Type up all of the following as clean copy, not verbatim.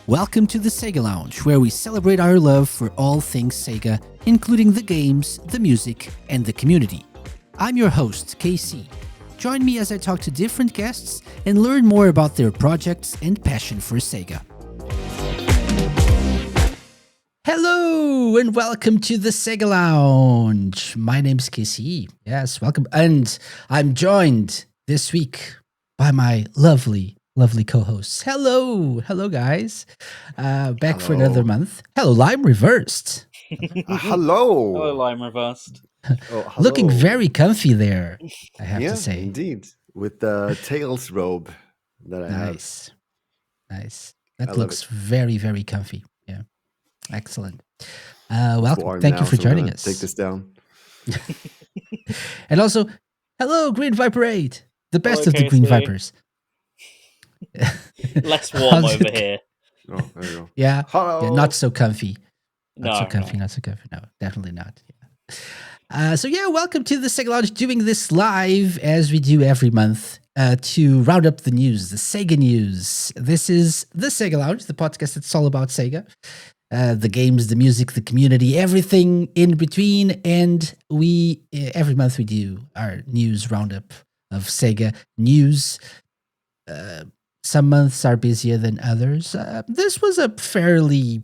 Welcome to the Sega Lounge, where we celebrate our love for all things Sega, including the games, the music, and the community. I'm your host, KC. Join me as I talk to different guests and learn more about their projects and passion for Sega. Hello and welcome to the Sega Lounge. My name's KC. Yes, welcome. And I'm joined this week by my lovely co-hosts. Hello guys. Back for another month. Hello, Lime Reversed. Hello. Hello, Lime Reversed. Oh, Looking very comfy there, I have to say. Indeed. With the Tails robe that I have. Nice. That looks very, very comfy. Yeah. Excellent. Welcome. Thank you for joining us. Take this down. And also, hello, Green Viper 8. The best Hello, of the Green Vipers. Less warm over here. Oh, there you go. Yeah. Hello. Yeah, not so comfy. Not so comfy. No, definitely not. Yeah. Welcome to the Sega Lounge, doing this live as we do every month to round up the news, the Sega news. This is the Sega Lounge, the podcast that's all about Sega. The games, the music, the community, everything in between. And we every month we do our news roundup of Sega news. Some months are busier than others. This was a fairly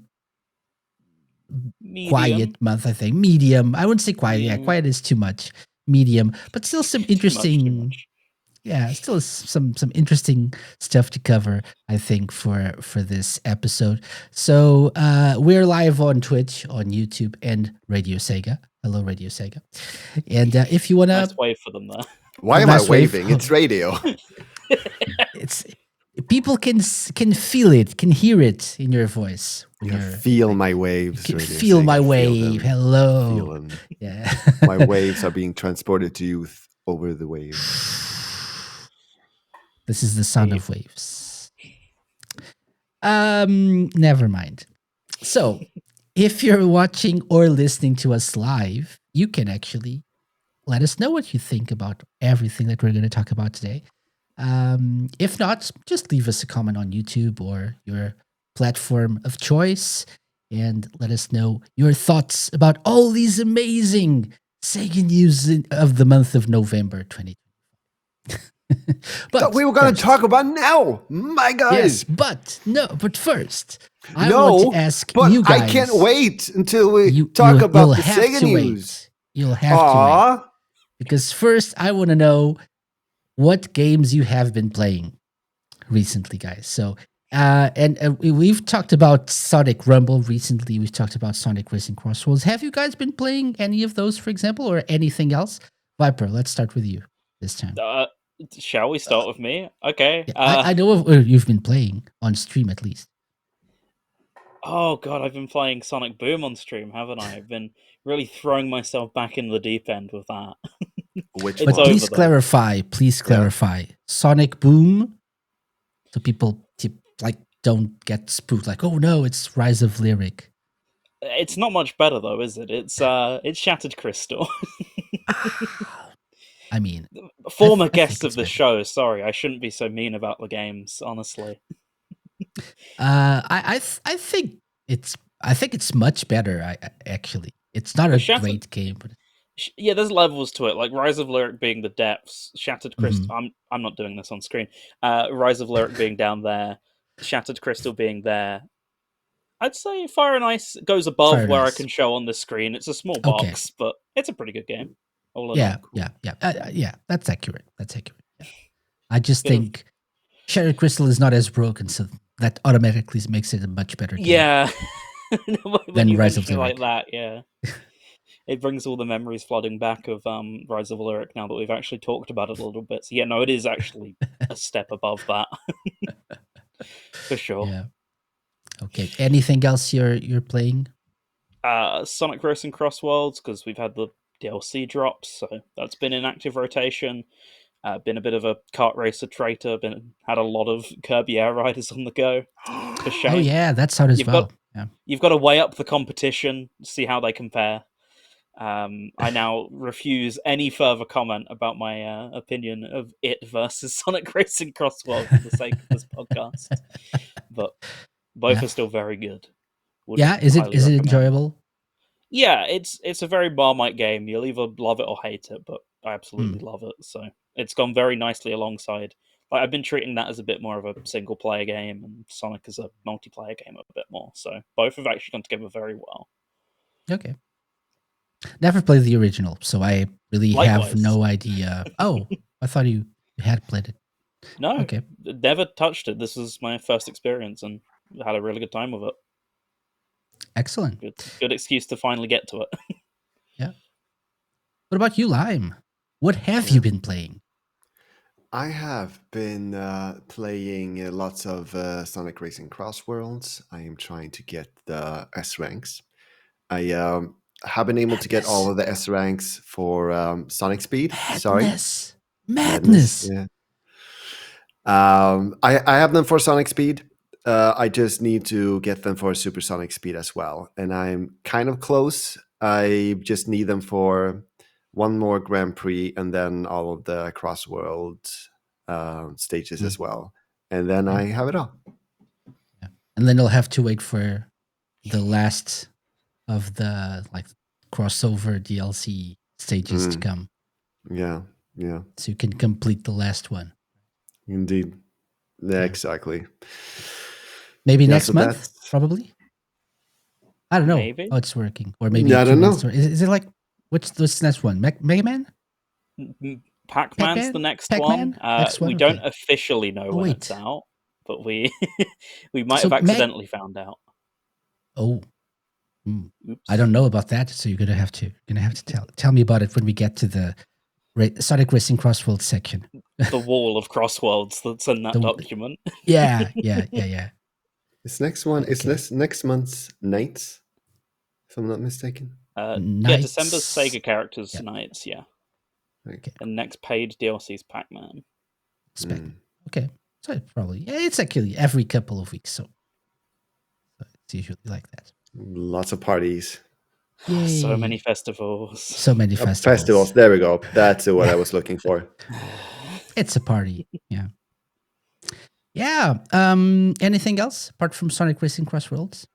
quiet month, I think. Medium. I wouldn't say quiet. Yeah, quiet is too much. Medium, but still some interesting. Yeah, still some interesting stuff to cover, I think, for this episode. So we're live on Twitch, on YouTube, and Radio Sega. Hello, Radio Sega. And if you want to... Nice wave for them there. Why am I waving? It's radio. It's people can feel it, can hear it in your voice. Feel my waves. You can feel my wave. Hello. Feel them. Yeah. My waves are being transported to you over the wave. This is the sound of waves. Never mind. So, if you're watching or listening to us live, you can actually let us know what you think about everything that we're going to talk about today. If not, just leave us a comment on YouTube or your platform of choice and let us know your thoughts about all these amazing Sega news of the month of November 2020. But we were going to talk about now, my guys. Yes, but first, I want to ask you guys. I can't wait until we talk about the Sega news. You'll have to wait. Because first, I want to know what games you have been playing recently, guys. So, and we've talked about Sonic Rumble recently. We've talked about Sonic Racing CrossWorlds. Have you guys been playing any of those, for example, or anything else? Viper, let's start with you this time. Shall we start with me? Okay. Yeah, I know you've been playing on stream at least. Oh god, I've been playing Sonic Boom on stream, haven't I? I've been really throwing myself back in the deep end with that. Please clarify. Sonic Boom, so people don't get spooked. Like, oh no, it's Rise of Lyric. It's not much better though, is it? It's Shattered Crystal. I mean, former guest of the show. Sorry, I shouldn't be so mean about the games. Honestly, I think it's much better. Actually, it's not a great game, but yeah, there's levels to it. Like Rise of Lyric being the depths, Shattered Crystal. I'm not doing this on screen. Rise of Lyric being down there, Shattered Crystal being there. I'd say Fire and Ice goes above where I can show on the screen. It's a small box, but it's a pretty good game. Yeah. That's accurate. Yeah. I just think Shattered Crystal is not as broken, so that automatically makes it a much better game. Yeah. Than Rise of Lyric. Like that, yeah. It brings all the memories flooding back of Rise of Lyric now that we've actually talked about it a little bit. So yeah, no, it is actually a step above that. For sure. Yeah. Okay. Anything else you're playing? Sonic Racing CrossWorlds, because we've had the DLC drops, so that's been in active rotation. Been a bit of a kart racer traitor. Had a lot of Kirby Air Riders on the go. For shame. Oh yeah, that's out as well. You've got to weigh up the competition, see how they compare. I now refuse any further comment about my opinion of it versus Sonic Racing CrossWorlds for the sake of this podcast. But Both are still very good. Is it enjoyable? Yeah, it's a very Marmite game. You'll either love it or hate it, but I absolutely love it. So it's gone very nicely alongside. Like, I've been treating that as a bit more of a single player game, and Sonic as a multiplayer game a bit more. So both have actually gone together very well. Okay. Never played the original, so I really have no idea. Oh, I thought you had played it. No, okay. Never touched it. This was my first experience, and had a really good time with it. Excellent. Good excuse to finally get to it. Yeah. What about you, Lime? What have you been playing? I have been playing lots of Sonic Racing CrossWorlds. I am trying to get the S ranks. I have been able to get all of the S ranks for Sonic Speed. Madness. Yeah. I have them for Sonic Speed. I just need to get them for Supersonic Speed as well. And I'm kind of close. I just need them for one more Grand Prix and then all of the CrossWorld stages as well. And then I have it all. Yeah. And then you'll have to wait for the last of the crossover DLC stages to come. Yeah. So you can complete the last one. Indeed. Yeah, exactly. Maybe next month, probably. I don't know. Maybe. Oh, it's working. Or maybe I don't know. Is it like what's the next one? Mega Man? Pac-Man's the next one. We don't officially know when it's out, but we might have accidentally found out. Oh. I don't know about that, so you're gonna have to tell me about it when we get to the Sonic Racing CrossWorlds section. The wall of CrossWorlds that's in that document. Yeah. This next one is next month's Nights, if I'm not mistaken. December's SEGA characters Nights, yeah. Okay. And next paid DLC is Pac-Man. Okay. So it's actually every couple of weeks, so it's usually like that. Lots of parties. Yay. So many festivals. Festivals. There we go. That's what I was looking for. It's a party. Yeah. Yeah. Anything else apart from Sonic Racing CrossWorlds?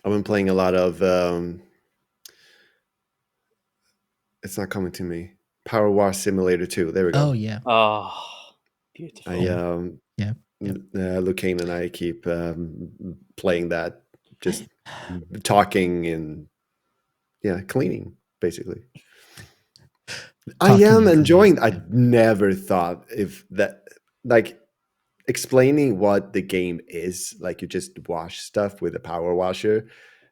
I've been playing a lot of. It's not coming to me. Power Wash Simulator 2. There we go. Oh yeah. Oh, beautiful. Lucane and I keep playing that, just talking and cleaning basically. I am enjoying. I never thought if that explaining what the game is, like you just wash stuff with a power washer.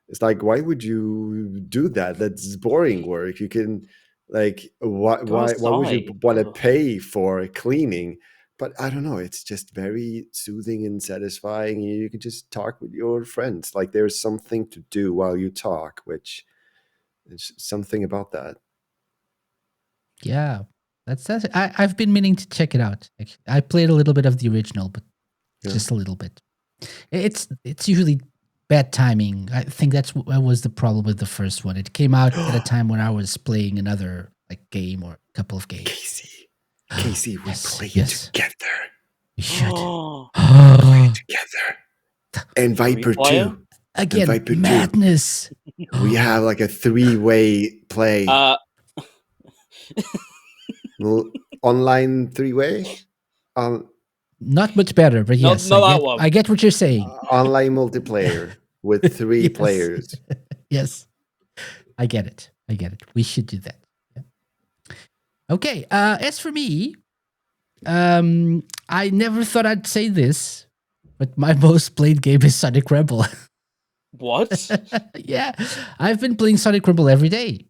It's like, why would you do that? That's boring work. You can why would you want to pay for cleaning? But I don't know. It's just very soothing and satisfying. You can just talk with your friends. Like there's something to do while you talk, which is something about that. Yeah, that's I've been meaning to check it out. Actually, I played a little bit of the original, but just a little bit. It's usually bad timing. I think that was the problem with the first one. It came out at a time when I was playing another game or a couple of games. Casey, we play it together. We should play it together. And Viper 2. Again, Viper madness. 2. We have like a 3-way play. Online 3-way? Not much better, but yes. I get what you're saying. Online multiplayer with 3 players. Yes. I get it. We should do that. Okay, as for me, I never thought I'd say this, but my most played game is Sonic Rebel. What? Yeah, I've been playing Sonic Rebel every day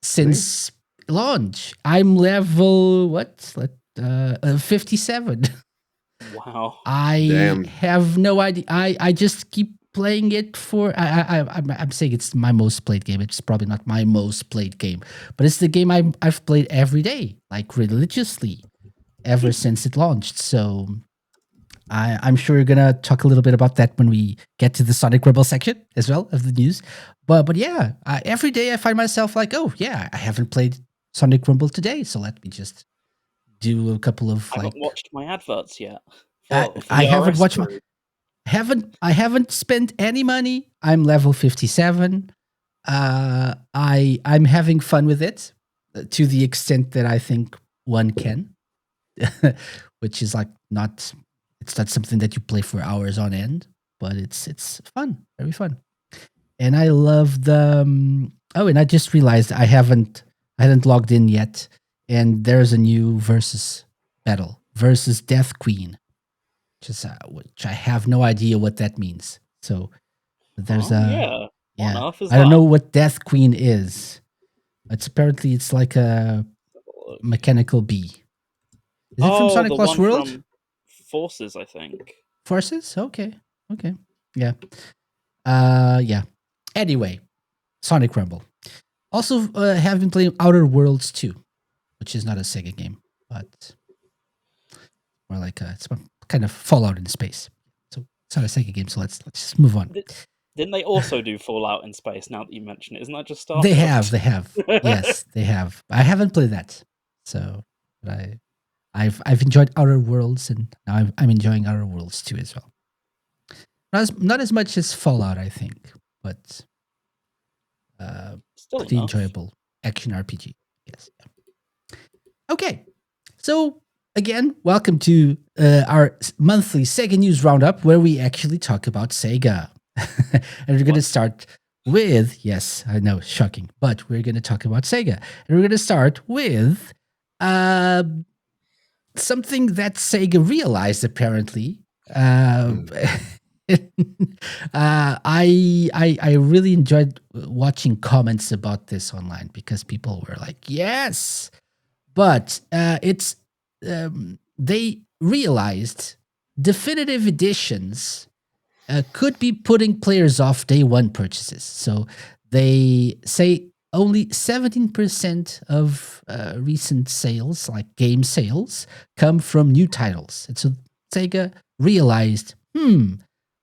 since launch. I'm level 57. Wow. I have no idea. I just keep playing it for. I'm saying it's my most played game. It's probably not my most played game, but it's the game I've played every day, like religiously, ever since it launched. So I'm sure you're gonna talk a little bit about that when we get to the Sonic Rebel section as well of the news. But yeah, every day I find myself like, oh yeah, I haven't played Sonic Rebel today, so let me just do a couple of I haven't watched my adverts yet. I haven't watched my. I haven't spent any money. I'm level 57. I'm having fun with it to the extent that I think one can, which is like not it's not something that you play for hours on end, but it's fun, very fun. And I love the oh, and I just realized I hadn't logged in yet, and there's a new versus battle versus Death Queen, which I have no idea what that means. So there's yeah. yeah, What on earth is I don't that? know what Death Queen is. It's like a mechanical bee. Is it from Sonic the Lost one World? from Forces, I think. Forces? Okay. Okay. Yeah. Yeah. Anyway, Sonic Rumble. Also, have been playing Outer Worlds 2, which is not a Sega game, but more like it's kind of Fallout in space. So it's not a Sega game. So let's just move on. Didn't they also do Fallout in space? Now that you mention it, isn't that just Starfield? They have. Yes, they have. I haven't played that, so but I've enjoyed Outer Worlds, and now I'm enjoying Outer Worlds 2 as well. Not as much as Fallout, I think, but Still pretty enough. enjoyable action RPG. Yes. Okay, so again, welcome to our monthly Sega News Roundup, where we actually talk about Sega, and we're going to start with yes, I know, shocking, but we're going to talk about Sega, and we're going to start with something that Sega realized apparently. I really enjoyed watching comments about this online because people were like, "Yes," but they realized definitive editions could be putting players off day one purchases. So they say only 17% of recent sales, like game sales, come from new titles. And so Sega realized,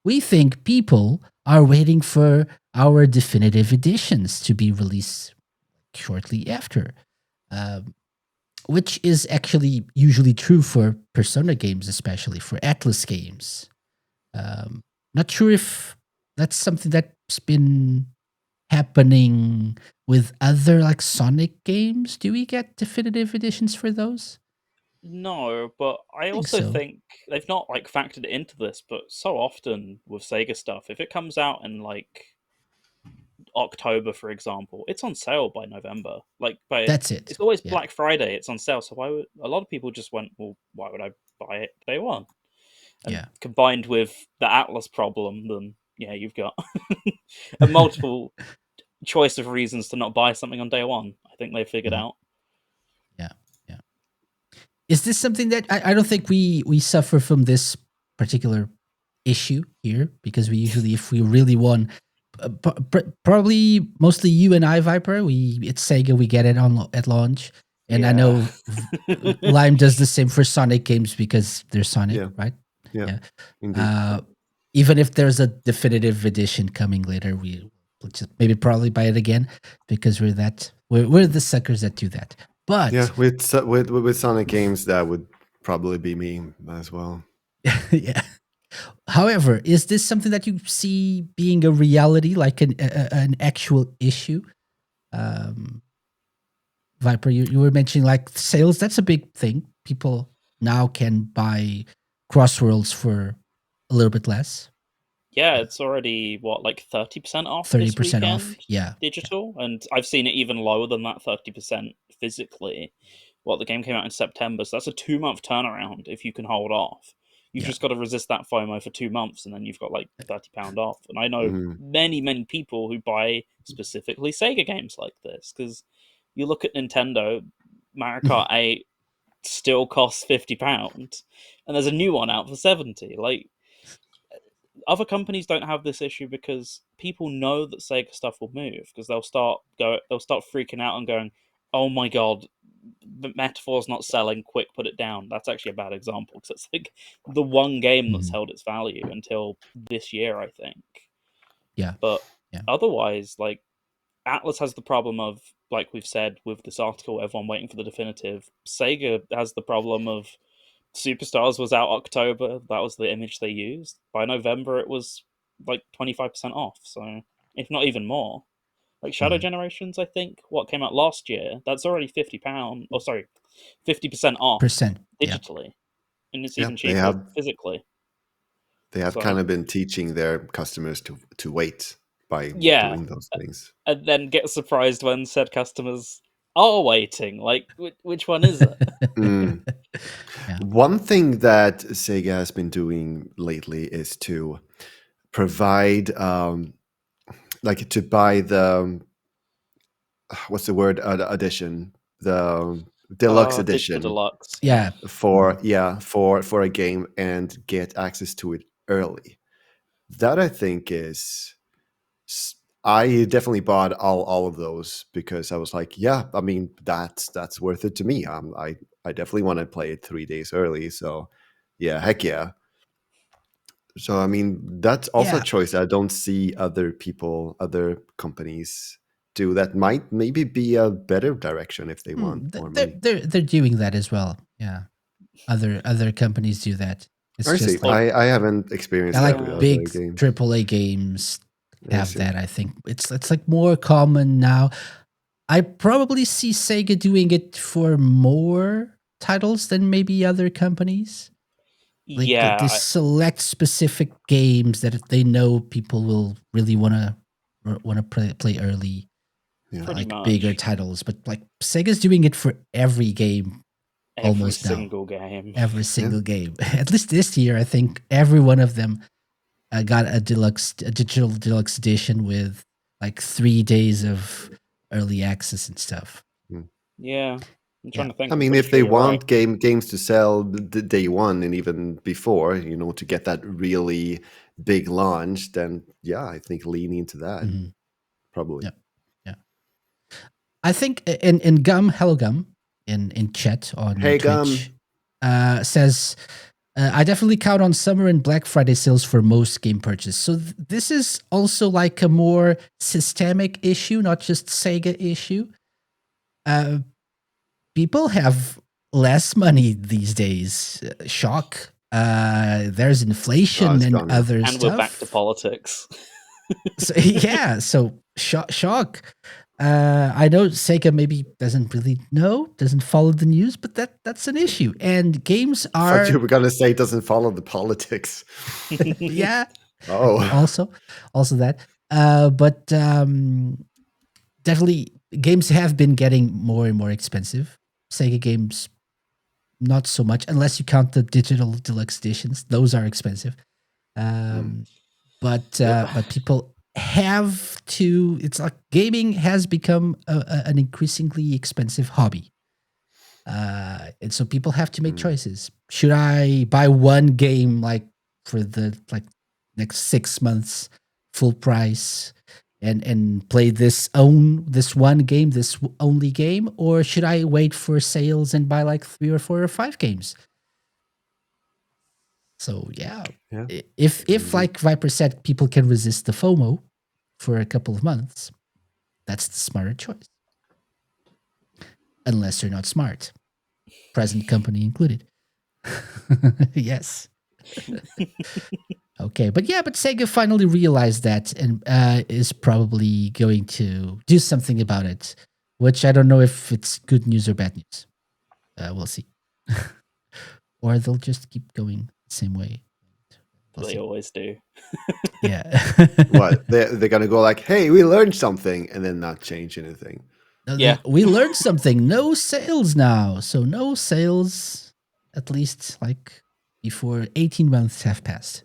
we think people are waiting for our definitive editions to be released shortly after. Which is actually usually true for Persona games, especially for Atlas games. Not sure if that's something that's been happening with other like Sonic games. Do we get definitive editions for those? No, but I think also so. think they've not like factored it into this, but so often with Sega stuff, if it comes out in like October, for example, it's on sale by November. Like, That's it. it's always Yeah. Black Friday. It's on sale. So why would a lot of people just went? Well, why would I buy it day one? And Yeah. combined with the Atlas problem, then yeah, you've got a multiple choice of reasons to not buy something on day one. I think they figured out. Yeah. Yeah. Is this something that I don't think we suffer from this particular issue here because we usually, if we really want, probably mostly you and I, Viper, it's Sega, we get it on at launch, and I know Lime does the same for Sonic games because they're Sonic, right? Yeah. Indeed. Even if there's a definitive edition coming later, we'll just maybe probably buy it again because we're the suckers that do that. But yeah, with Sonic games, that would probably be me as well. yeah. However, is this something that you see being a reality, like an actual issue? Viper, you were mentioning like sales. That's a big thing. People now can buy CrossWorlds for a little bit less. Yeah, it's already what, like 30% off 30% this weekend, off. Yeah. digital, and I've seen it even lower than that 30% physically. Well, the game came out in September, so that's a 2-month turnaround if you can hold off. You've just got to resist that FOMO for 2 months, and then you've got like £30 off. And I know many people who buy specifically Sega games like this because you look at Nintendo, Mario Kart 8 still costs £50, and there's a new one out for 70. Like, other companies don't have this issue because people know that Sega stuff will move because they'll start freaking out and going, "Oh my god, the Metaphor's not selling. Quick, put it down." That's actually a bad example because it's like the one game that's held its value until this year, I think. Yeah. But yeah. otherwise, like, Atlas has the problem of, like we've said with this article, everyone waiting for the definitive. Sega has the problem of Superstars was out October. That was the image they used. By November, it was like 25% off. So if not even more. Like Shadow Generations, I think, what came out last year, that's already £50. Oh, sorry, 50% off digitally, and it's even cheaper physically. They have kind of been teaching their customers to wait by doing those things, and then get surprised when said customers are waiting. Like, which one is it? One thing that Sega has been doing lately is to provide, like, to buy the what's the word, edition, the deluxe edition, deluxe, for a game and get access to it early. That I think is, I definitely bought all of those because I was like, yeah, I mean that's worth it to me. I definitely want to play it 3 days early. So yeah, heck yeah. So I mean that's also a choice that I don't see other companies do. That might maybe be a better direction if they want more money. They're doing that as well. Yeah, other companies do that. It's just like, I haven't experienced that with big other games. AAA games have that. I think it's like more common now. I probably see Sega doing it for more titles than maybe other companies. Like the select specific games that they know people will really want to play early. Like bigger titles, but like Sega's doing it for every game. Every single game. Every single game. At least this year, I think every one of them got a digital deluxe edition with like 3 days of early access and stuff. Yeah. I'm trying to think. I mean, if they want games to sell the day one and even before, to get that really big launch, then yeah, I think lean into that. Probably. Yeah. I think in Hello Gum, in chat on Twitch, says, I definitely count on summer and Black Friday sales for most game purchase. So this is also like a more systemic issue, not just Sega issue. People have less money these days. Shock. There's inflation and other stuff. And we're back to politics. So shock. I know Sega maybe doesn't follow the news, but that's an issue. And games are. I thought you were gonna say it doesn't follow the politics. Yeah. Oh. Also that. But definitely games have been getting more and more expensive. Sega games, not so much, unless you count the digital deluxe editions. Those are expensive. But people have to. It's like gaming has become an increasingly expensive hobby, and so people have to make choices. Should I buy one game like for the next 6 months, full price, and play this one game, this only game, or should I wait for sales and buy like 3 or 4 or 5 games? So yeah. If like Viper said, people can resist the FOMO for a couple of months, that's the smarter choice. Unless you're not smart, present company included. Yes. Okay, but Sega finally realized that and is probably going to do something about it, which I don't know if it's good news or bad news. We'll see. Or they'll just keep going the same way. They always do. Yeah. What? They're going to go like, hey, we learned something, and then not change anything. We learned something. No sales now. So no sales, at least like before 18 months have passed.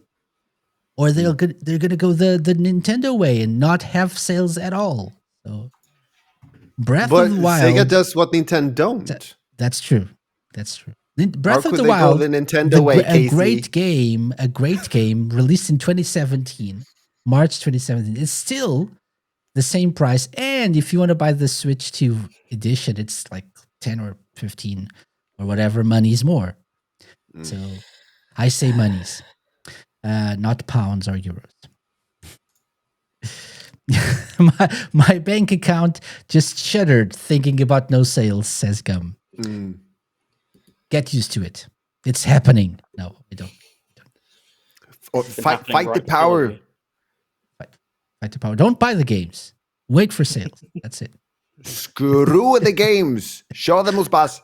Or they're going to go the Nintendo way and not have sales at all. So Breath of the Wild. Sega does what Nintendo don't. That's true. Breath of the Wild, the Nintendo way, a great game released in 2017, March 2017. It's still the same price. And if you want to buy the Switch 2 edition, it's like 10 or 15 or whatever monies more. So I say monies. Not pounds or euros. my bank account just shuddered thinking about no sales, says Gum. Get used to it. It's happening. No, we don't. Or fight the power. Fight the power. Don't buy the games. Wait for sales. That's it. Screw the games. Show them us pass.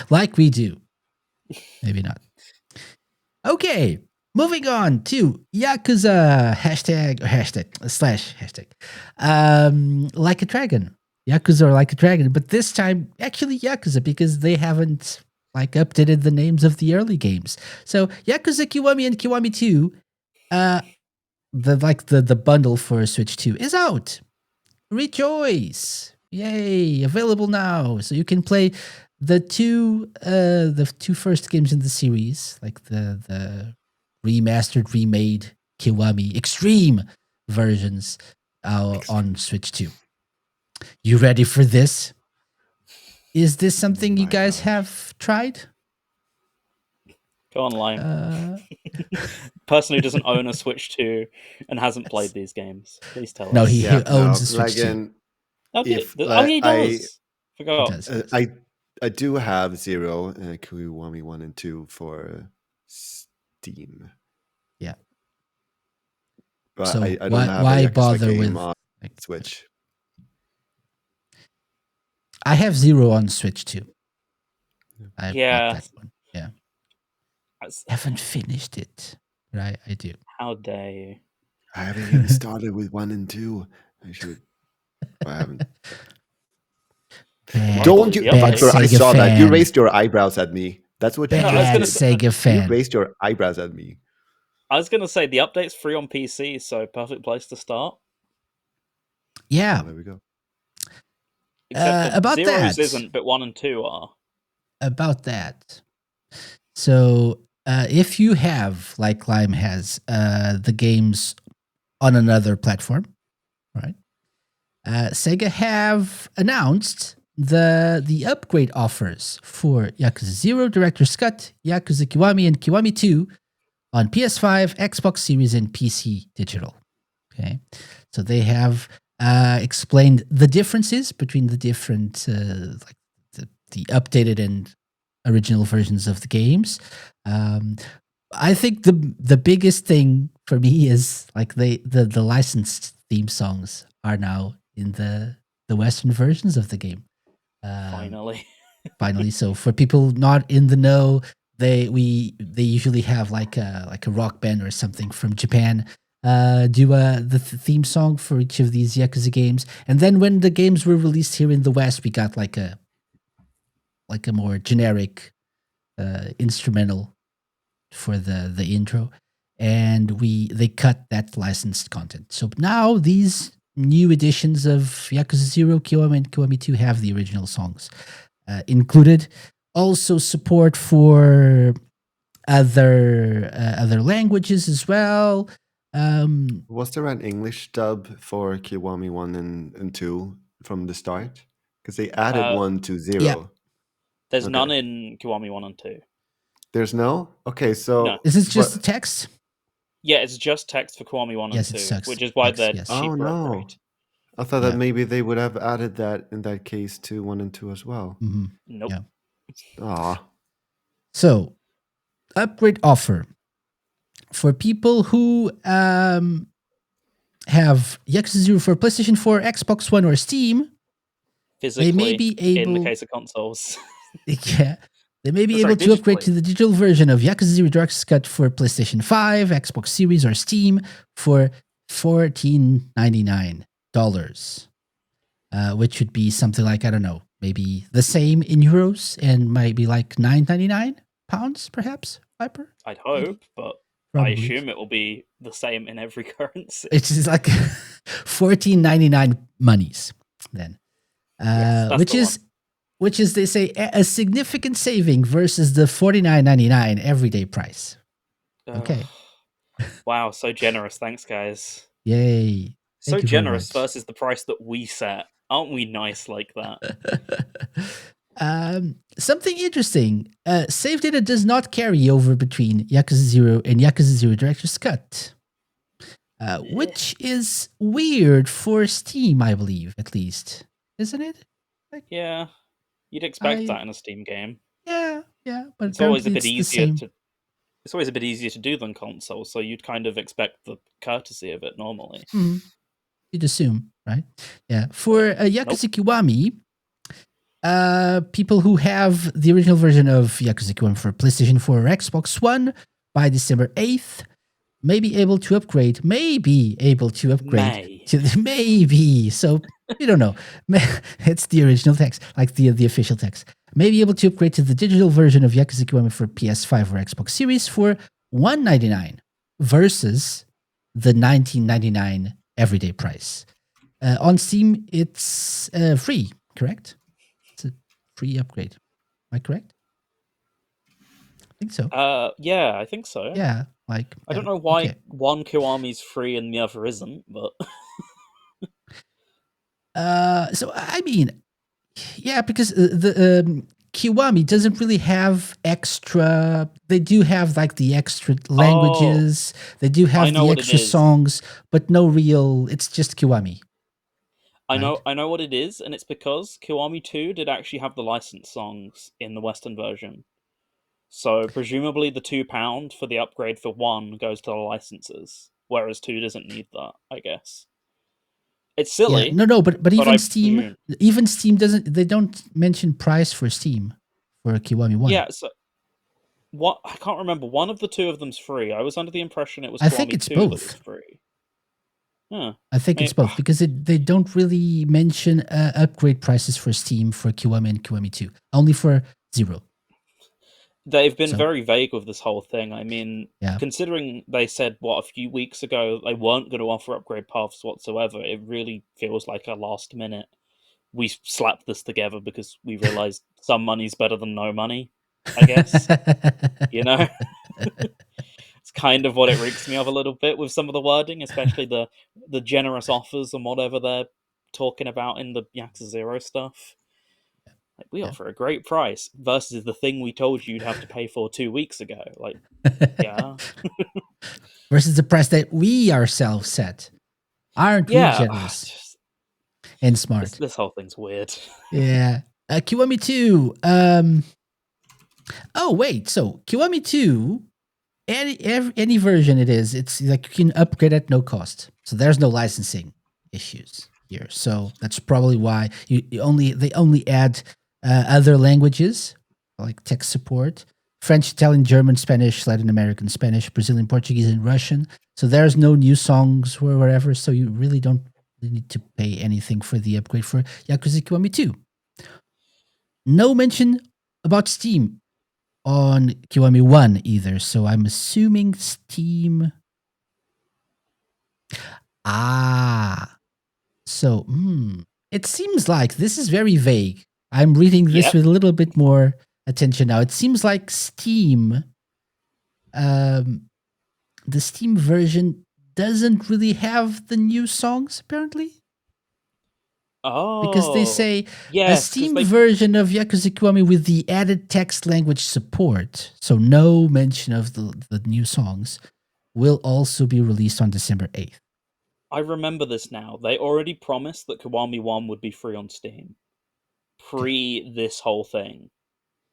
Like we do. Maybe not. Okay. Moving on to Yakuza #hashtag. Like a Dragon. Yakuza or Like a Dragon. But this time, actually Yakuza, because they haven't updated the names of the early games. So Yakuza Kiwami and Kiwami 2, the bundle for Switch 2 is out. Rejoice! Yay! Available now, so you can play the two first games in the series, like the remastered, remade Kiwami Extreme versions on Switch 2. You ready for this? Is this something you guys have tried? Go online. Person who doesn't own a Switch 2 and hasn't played these games, please tell us. No, he owns a Switch 2. He does. Forgot. I do have Zero Kiwami 1 and 2 for Steam. Yeah. But so I don't have why a Yakuza bother game with on Switch? I have Zero on Switch too. I bought that one. Yeah. I haven't finished it. Right, I do. How dare you? I haven't even started with 1 and 2. I should. I haven't. Don't you? Victor, I saw that. You raised your eyebrows at me. That's what you did. Sega fan. You raised your eyebrows at me. I was going to say the update's free on PC, so perfect place to start. Yeah. Oh, there we go. Except about Zero's that isn't, but 1 and 2 are. About that. So if you have, like Lime has, the games on another platform, right? Sega have announced the upgrade offers for Yakuza 0, Director's Cut, Yakuza Kiwami, and Kiwami 2 on PS5, Xbox Series, and PC Digital. Okay, so they have explained the differences between the different, the updated and original versions of the games. I think the biggest thing for me is like the licensed theme songs are now in the Western versions of the game. Finally. So for people not in the know, they usually have like a rock band or something from Japan do the theme song for each of these Yakuza games. And then when the games were released here in the West, we got like a more generic instrumental for the intro, and they cut that licensed content. So now these new editions of Yakuza 0, Kiwami, and Kiwami 2 have the original songs included. Also support for other languages as well. Was there an English dub for Kiwami 1 and 2 from the start? Because they added 1 to 0. Yeah. There's none in Kiwami 1 and 2. There's no? Okay, so... No. Is this just text? Yeah, it's just text for Kiwami 1 and 2, which is why they're cheaper. Oh, no. Upgrade. I thought that maybe they would have added that in that case to 1 and 2 as well. Mm-hmm. Nope. Yeah. So, upgrade offer for people who have Yakuza 0 for PlayStation 4, Xbox One, or Steam. Physically, they may be able, in the case of consoles. Yeah. They may be able to upgrade to the digital version of Yakuza 0 Director's Cut for PlayStation 5, Xbox Series, or Steam for $14.99. Which would be something like, I don't know, maybe the same in euros and maybe like £9.99 perhaps, Viper? I'd hope, but probably. I assume it will be the same in every currency. It's just like $14.99 monies then. Yes, which is, they say, a significant saving versus the $49.99 everyday price. Okay. Wow, so generous. Thanks, guys. Yay. So generous versus the price that we set. Aren't we nice like that? Something interesting. Save data does not carry over between Yakuza 0 and Yakuza 0 Director's Cut. Which is weird for Steam, I believe, at least. Isn't it? Yeah. You'd expect that in a Steam game. Yeah. Yeah, but it's always a bit easier to. It's always a bit easier to do than console, so you'd kind of expect the courtesy of it normally. You'd assume, right? Yeah. For Yakuza Kiwami, people who have the original version of Yakuza Kiwami for PlayStation 4 or Xbox One by December 8th may be able to upgrade. Maybe. So we don't know. It's the original text, like the official text. May be able to upgrade to the digital version of Yakuza Kiwami for PS5 or Xbox Series for $199 versus the $19.99 everyday price. On Steam, it's free, correct? It's a free upgrade. Am I correct? I think so. Yeah, I think so. Yeah, I don't know why one Kiwami's free and the other isn't, but so I mean, yeah, because the Kiwami doesn't really have extra. They do have like the extra languages. They do have the extra songs, but no real. It's just Kiwami. I know what it is, and it's because Kiwami 2 did actually have the licensed songs in the Western version. So presumably the £2 for the upgrade for 1 goes to the licenses, whereas 2 doesn't need that, I guess. It's silly. Yeah, no, but even Steam doesn't. They don't mention price for Steam for Kiwami 1. Yeah, so what I can't remember. One of the two of them's free. I was under the impression it was. I think it's both. That was free. Huh. I think it's both because they don't really mention upgrade prices for Steam for Kiwami and Kiwami 2. Only for 0. They've been very vague with this whole thing. I mean, considering they said, a few weeks ago they weren't going to offer upgrade paths whatsoever, it really feels like a last minute. We slapped this together because we realized some money's better than no money, I guess. You know? It's kind of what it reeks me of a little bit with some of the wording, especially the generous offers and whatever they're talking about in the Yakuza 0 stuff. Like, we offer a great price versus the thing we told you you'd have to pay for 2 weeks ago. Like, yeah. Versus the price that we ourselves set. Aren't we generous and smart? This whole thing's weird. Yeah. Kiwami 2. Oh, wait. So, Kiwami 2, any version it is, it's like you can upgrade at no cost. So, there's no licensing issues here. So, that's probably why they only add other languages like tech support, French, Italian, German, Spanish, Latin American Spanish, Brazilian, Portuguese, and Russian. So there's no new songs or whatever. So you really don't need to pay anything for the upgrade for Yakuza Kiwami 2. No mention about Steam on Kiwami 1 either. So I'm assuming Steam. So it seems like this is very vague. I'm reading this with a little bit more attention now. It seems like Steam, the Steam version doesn't really have the new songs, apparently. Oh. Because they say a Steam version of Yakuza Kiwami with the added text language support, so no mention of the new songs, will also be released on December 8th. I remember this now. They already promised that Kiwami 1 would be free on Steam. Pre this whole thing.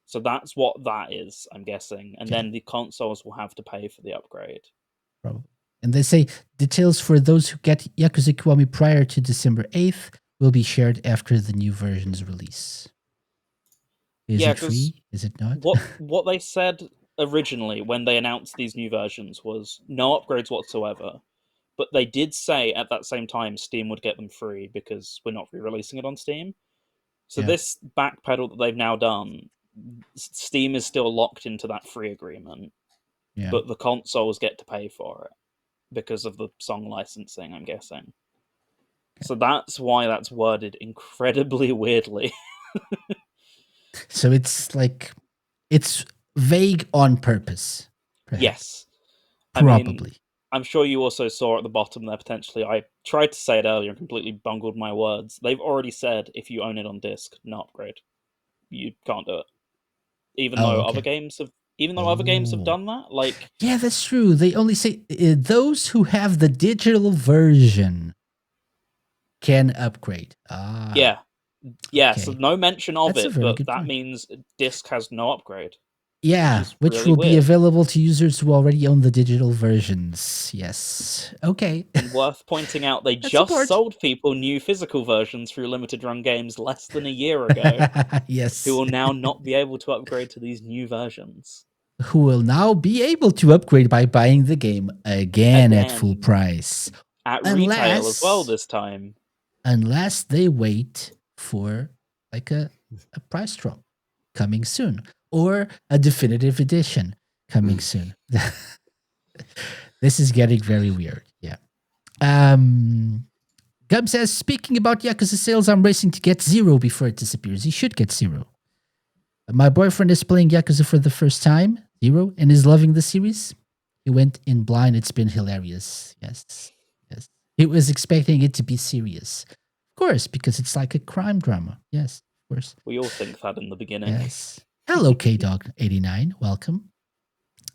So that's what that is, I'm guessing. And then the consoles will have to pay for the upgrade. Probably. And they say details for those who get Yakuza Kiwami prior to December 8th will be shared after the new version's release. Is it free? Is it not? What they said originally when they announced these new versions was no upgrades whatsoever. But they did say at that same time Steam would get them free because we're not re-releasing it on Steam. So this backpedal that they've now done, Steam is still locked into that free agreement, but the consoles get to pay for it because of the song licensing, I'm guessing. So that's why that's worded incredibly weirdly. So it's like, it's vague on purpose. Perhaps. Yes. Probably. I mean, I'm sure you also saw at the bottom there potentially, I tried to say it earlier and completely bungled my words. They've already said if you own it on disc, no upgrade. You can't do it. Even though other games have done that. Like, yeah, that's true. They only say those who have the digital version can upgrade. Yeah. Okay. So no mention of it, but that means disc has no upgrade. Yeah, which really will weird. be available to users who already own the digital versions. Yes. Okay. And worth pointing out, they just sold people new physical versions through limited run games less than a year ago. Yes. Who will now not be able to upgrade to these new versions. Who will now be able to upgrade by buying the game again. At full price. At retail as well this time. Unless they wait for like a price drop coming soon. Or a definitive edition coming soon. This is getting very weird. Yeah. Gum says, speaking about Yakuza sales, I'm racing to get 0 before it disappears. You should get 0. My boyfriend is playing Yakuza for the first time, 0, and is loving the series. He went in blind. It's been hilarious. Yes. Yes. He was expecting it to be serious. Of course, because it's like a crime drama. Yes, of course. We all think that in the beginning. Yes. Hello, KDog89. Welcome.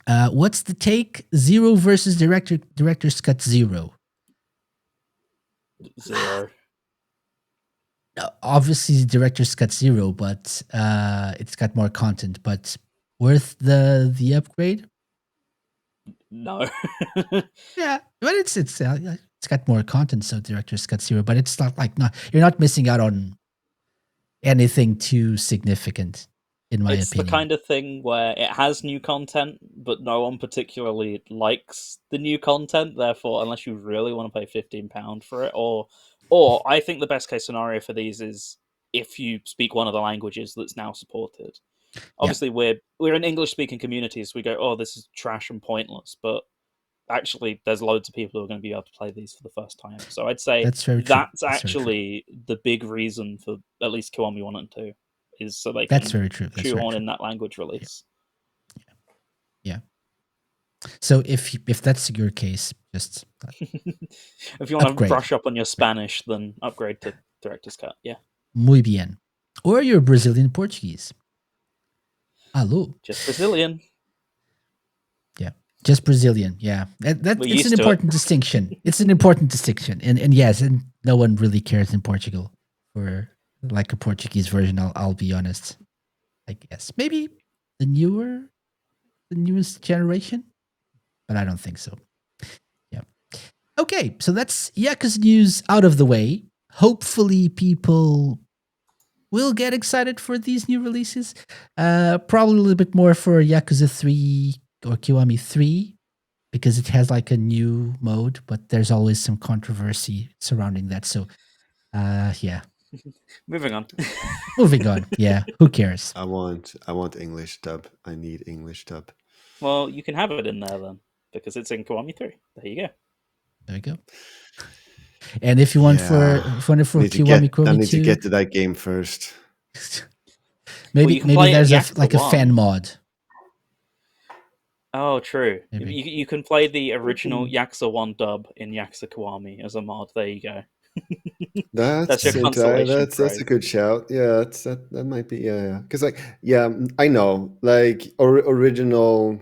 What's the take? 0 versus Director's Cut 0. 0. Obviously, Director's Cut 0, but it's got more content. But worth the upgrade? No. Yeah, but it's got more content, so Director's Cut 0. But it's not like you're not missing out on anything too significant. In my opinion, it's the kind of thing where it has new content, but no one particularly likes the new content. Therefore, unless you really want to pay £15 for it, or I think the best case scenario for these is if you speak one of the languages that's now supported. Obviously, we're in English-speaking communities. So we go, oh, this is trash and pointless, but actually, there's loads of people who are going to be able to play these for the first time. So I'd say that's actually the big reason for at least Kiwami 1 and 2. Is so they can shoehorn in that language release. Yeah. So if that's your case, just if you want to brush up on your Spanish, then upgrade to Director's Cut. Yeah. Muy bien. Or you're Brazilian Portuguese. Alô. Just Brazilian. Yeah. Just Brazilian. Yeah. It's an important distinction. It's an important distinction. And yes, and no one really cares in Portugal for like a Portuguese version, I'll be honest. I guess maybe the newest generation, but I don't think so. Yeah. Okay, so that's Yakuza news out of the way. Hopefully, people will get excited for these new releases. Probably a little bit more for Yakuza 3 or Kiwami 3 because it has like a new mode, but there's always some controversy surrounding that. So, yeah. Moving on. Yeah, who cares? I want English dub. I need English dub. Well, you can have it in there then because it's in Kiwami 3. There you go. There you go. And if you want for Kiwami 2, I need to get to that game first. maybe there's a fan mod. Oh, true. You can play the original Yakuza 1 dub in Yakuza Kiwami as a mod. There you go. That's your consolation prize. That's a good shout. Yeah, that might be because I know original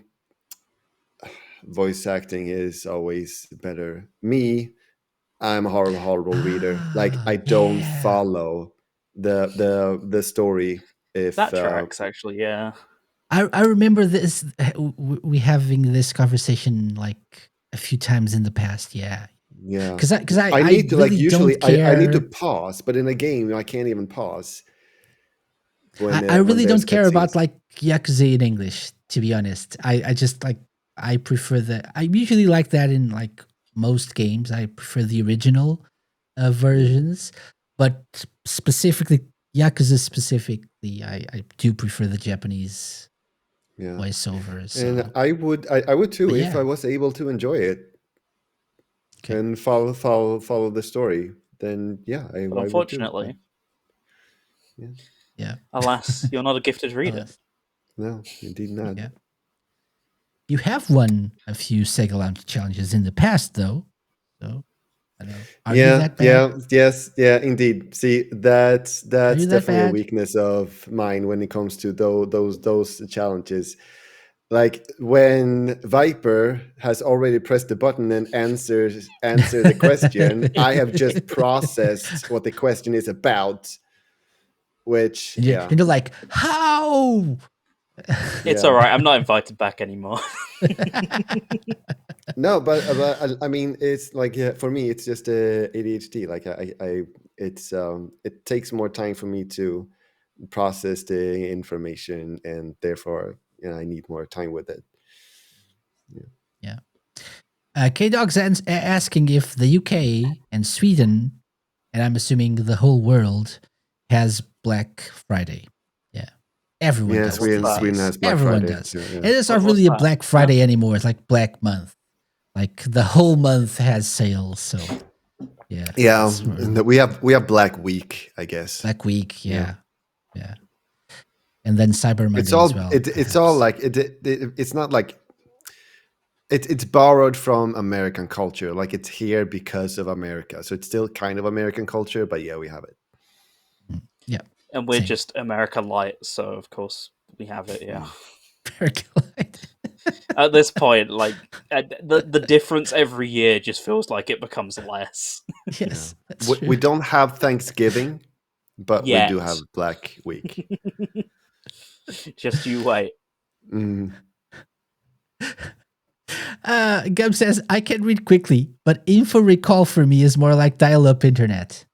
voice acting is always better. I'm a horrible reader. I don't follow the story. If that tracks actually, yeah. I remember this. We having this conversation like a few times in the past. Yeah. Yeah, because I need to really usually don't care. I need to pause, but in a game I can't even pause. I really don't care about Yakuza in English, to be honest. I just I prefer I usually like that in most games. I prefer the original versions, but specifically Yakuza specifically, I do prefer the Japanese voiceovers. So. And I would too if I was able to enjoy it. Okay. And follow the story, then I but unfortunately, yeah. Alas, you're not a gifted reader. No, indeed not. Yeah. You have won a few Sega Lounge challenges in the past, though. So I don't know. That bad? Indeed. See, that's definitely a weakness of mine when it comes to those challenges. Like when Viper has already pressed the button and answer the question, I have just processed what the question is about. Which and you're like, how? It's all right. I'm not invited back anymore. No, but I mean, it's like for me, it's just ADHD. Like it takes more time for me to process the information, and therefore, I need more time with it. Yeah. K-Dog's asking if the UK and Sweden, and I'm assuming the whole world, has Black Friday. Yeah. Everyone does. Sweden has Black Everyone Friday does. too, yeah. And it's not really a Black Friday anymore. It's like Black Month. Like the whole month has sales. So yeah. Yeah. We have Black Week, I guess. Black Week, yeah. And then Cyber Monday it's all, as well. It's all like it's not like it's borrowed from American culture. Like it's here because of America. So it's still kind of American culture, but yeah, we have it. Yeah. And we're just America light, so of course we have it, yeah. America light. At this point, like the difference every year just feels like it becomes less. Yes. We don't have Thanksgiving, but Yet. we do have Black Week. Just you wait. Gub says, I can read quickly, but info recall for me is more like dial-up internet.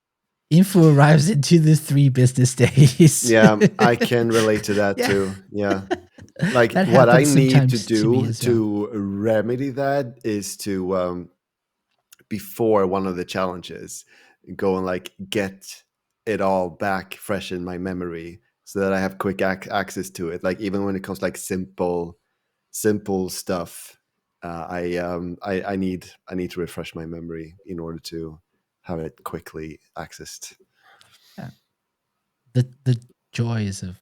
Info arrives in 2 to 3 business days. Yeah, I can relate to that too. Yeah. Like what I need to do to remedy that is to, before one of the challenges, go and like get it all back fresh in my memory so that I have quick access to it. Like even when it comes to like simple stuff, I need to refresh my memory in order to have it quickly accessed. Yeah. The joys of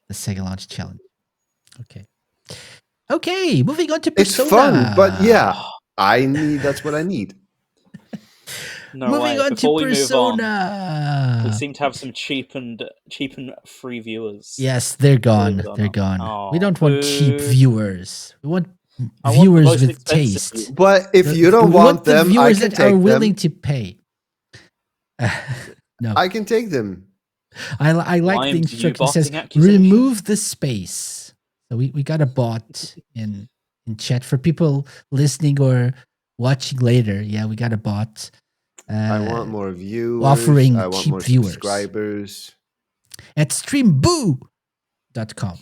the Sega Launch Challenge. Okay, moving on to Persona. It's fun, but yeah, that's what I need. Moving on to Persona. We seem to have some cheap and free viewers. Yes, they're gone. They're gone. Oh, we don't want cheap viewers. We want viewers with taste. But if you don't want them, viewers I can that take are willing them. to pay. No, I can take them. I like the instruction says remove the space. So we got a bot in chat for people listening or watching later. Yeah, we got a bot. I want more views. Offering I want cheap more viewers. subscribers. At streamboo.com.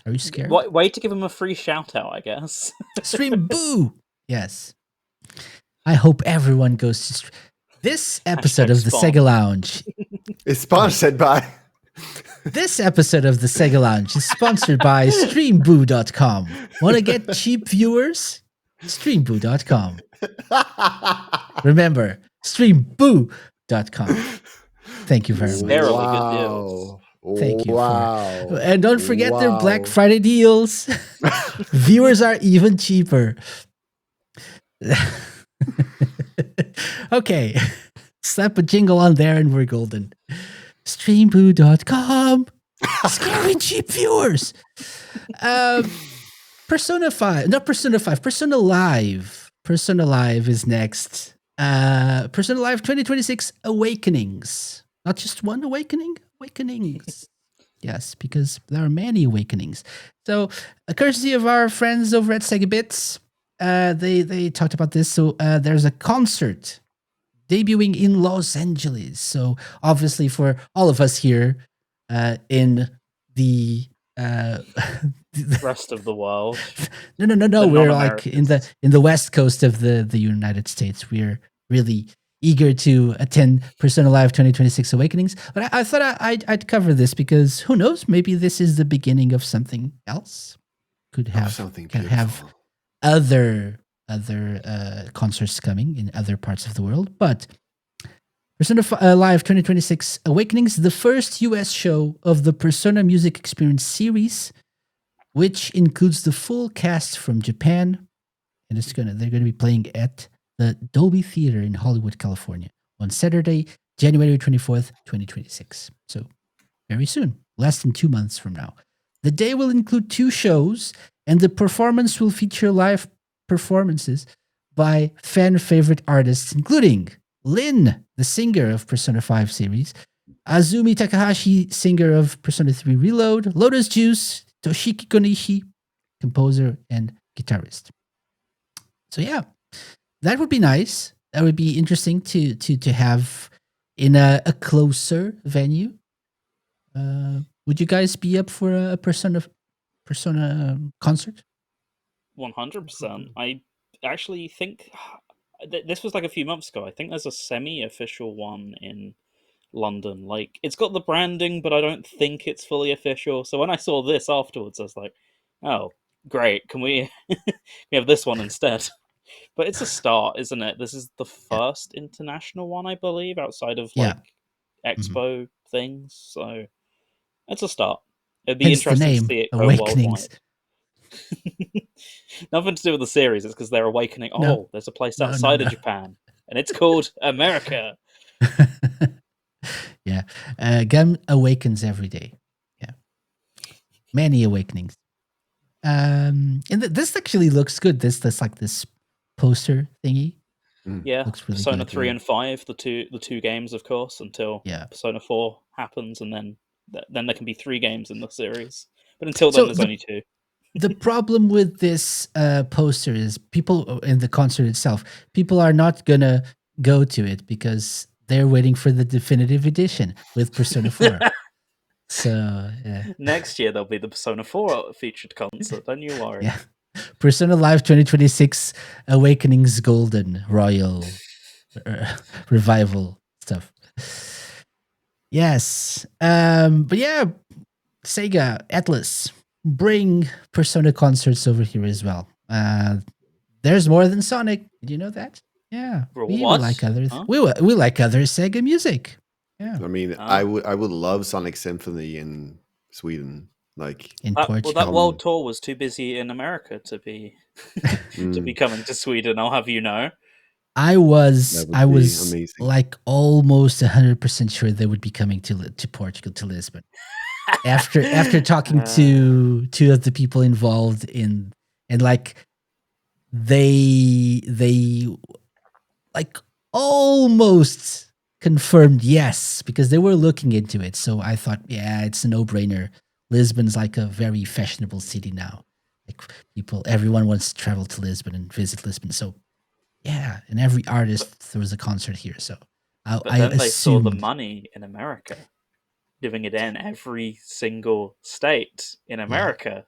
Are you scared? Way to give him a free shout out, I guess. Streamboo. Yes. I hope everyone goes to this episode of the Sega Lounge. Is sponsored by. This episode of the Sega Lounge is sponsored by streamboo.com. Want to get cheap viewers? Streamboo.com. Remember, streamboo.com. Thank you very much. Good deals. Thank you. And don't forget their Black Friday deals. Viewers are even cheaper. Okay. Slap a jingle on there and we're golden. Streamboo.com. Scary cheap viewers. Persona Live. Persona Live is next. Persona Live 2026 Awakenings. Not just one awakening, awakenings. Yes, because there are many awakenings. So, courtesy of our friends over at Sega Bits, they talked about this. So, there's a concert debuting in Los Angeles. So, obviously, for all of us here in the rest of the world. No. We're like in the west coast of the United States. We're really eager to attend Persona Live 2026 Awakenings. But I thought I'd cover this because who knows? Maybe this is the beginning of something else. Could have something can have other concerts coming in other parts of the world. But Persona Live 2026 Awakenings, the first US show of the Persona Music Experience series, which includes the full cast from Japan, and they're gonna be playing at the Dolby Theater in Hollywood, California, on Saturday, January 24th, 2026. So very soon, less than 2 months from now. The day will include 2 shows, and the performance will feature live performances by fan favorite artists, including Lynn, the singer of Persona 5 series, Azumi Takahashi, singer of Persona 3 Reload. Lotus Juice, Toshiki Konishi, composer and guitarist. So yeah, that would be nice. That would be interesting to have in a closer venue. Would you guys be up for a Persona concert? 100%. I actually think this was like a few months ago. I think there's a semi-official one in London. Like, it's got the branding, but I don't think it's fully official. So when I saw this afterwards, I was like, oh, great. Can we have this one instead? But it's a start, isn't it? This is the first international one, I believe, outside of like expo things. So it's a start. It'd be Hence the interesting to name, see it go Awakenings. worldwide. Nothing to do with the series. It's because they're awakening. No. There's a place outside of Japan, and it's called America. Yeah, Gun awakens every day. Yeah, many awakenings. And this actually looks good. This like this poster thingy. Yeah, looks really Persona good. 3 and 5, the two games, of course, until Persona 4 happens, and then there can be 3 games in the series. But until then, there's only 2. The problem with this poster is people in the concert itself, people are not gonna go to it because they're waiting for the definitive edition with Persona 4. So yeah. Next year there'll be the Persona 4 featured concert. Don't you worry. Yeah, Persona Live 2026 Awakenings Golden Royal Revival stuff. Yes, but yeah, Sega Atlas, bring Persona concerts over here as well. There's more than Sonic. Did you know that? Yeah, we like other we like other Sega music. Yeah, I mean, I would love Sonic Symphony in Sweden, like in Portugal. Well, that world tour was too busy in America to be to be coming to Sweden. I'll have you know. I was like almost 100% sure they would be coming to Portugal, to Lisbon. After talking to 2 of the people involved and like they like almost confirmed yes, because they were looking into it. So I thought, yeah, it's a no-brainer. Lisbon's like a very fashionable city now. Like everyone wants to travel to Lisbon and visit Lisbon. So yeah, and every artist throws a concert here. So I then they saw the money in America, doing it in every single state in America. Yeah.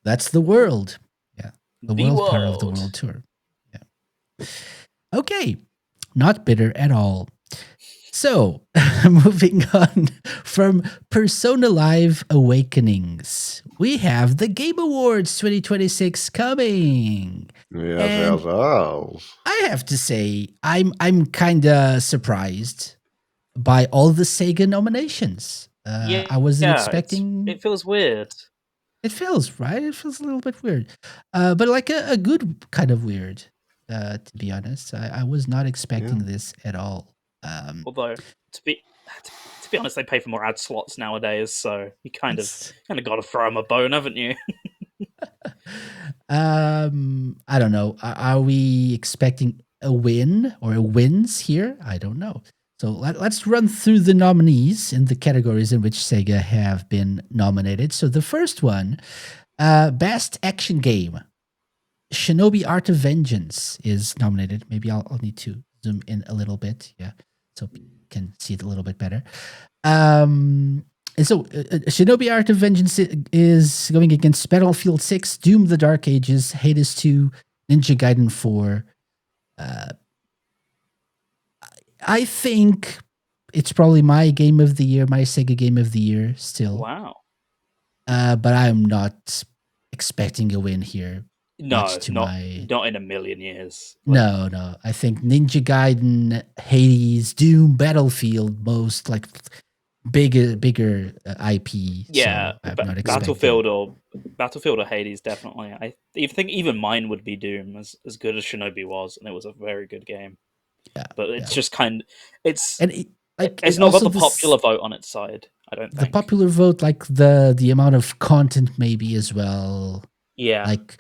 That's the world. Yeah, the world part of the world tour. Yeah. Okay, not bitter at all. So, moving on from Persona Live Awakenings, we have the Game Awards 2026 coming. Yes. I have to say, I'm kind of surprised by all the Sega nominations. I wasn't expecting. It feels weird. It feels right. It feels a little bit weird, but like a good kind of weird. To be honest, I was not expecting this at all. Although to be honest, they pay for more ad slots nowadays, so you kind of got to throw them a bone, haven't you? I don't know. Are we expecting a win or wins here? I don't know. So let's run through the nominees in the categories in which Sega have been nominated. So the first one, Best Action Game, Shinobi Art of Vengeance is nominated. Maybe I'll need to zoom in a little bit. Yeah. So you can see it a little bit better. And so Shinobi Art of Vengeance is going against Battlefield 6, Doom the Dark Ages, Hades 2, Ninja Gaiden 4. I think it's probably my game of the year, my Sega game of the year still. Wow. But I'm not expecting a win here. Not in a million years. No. I think Ninja Gaiden, Hades, Doom, Battlefield, most like bigger IP. Yeah, so I'm not Battlefield or Hades definitely. I think even mine would be Doom, as good as Shinobi was, and it was a very good game. Yeah, but it's just it's not got the popular vote on its side. I don't think the popular vote, like the amount of content maybe as well. Yeah, like.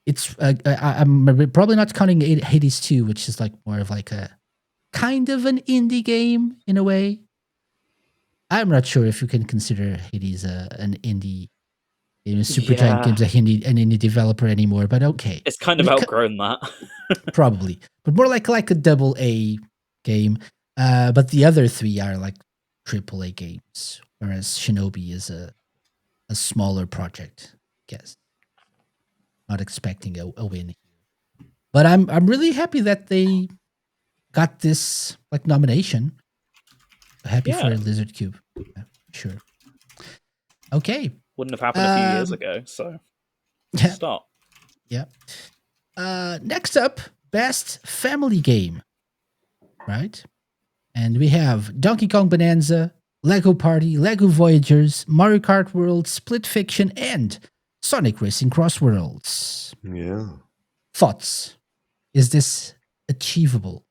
It's I'm probably not counting Hades 2, which is like more of like a kind of an indie game in a way. I'm not sure if you can consider Hades an indie. Supergiant Games an indie developer anymore, but okay, it's kind of outgrown that. Probably, but more like a double A game. But the other three are like triple A games, whereas Shinobi is a smaller project. I guess not expecting a win here, but I'm really happy that they got this like nomination. Happy for Lizard Cube, sure. Okay, wouldn't have happened a few years ago, so stop. Yeah. Next up, best family game, right? And we have Donkey Kong Bonanza, Lego Party, Lego Voyagers, Mario Kart World, Split Fiction, and Sonic Racing CrossWorlds. Yeah. Thoughts? Is this achievable?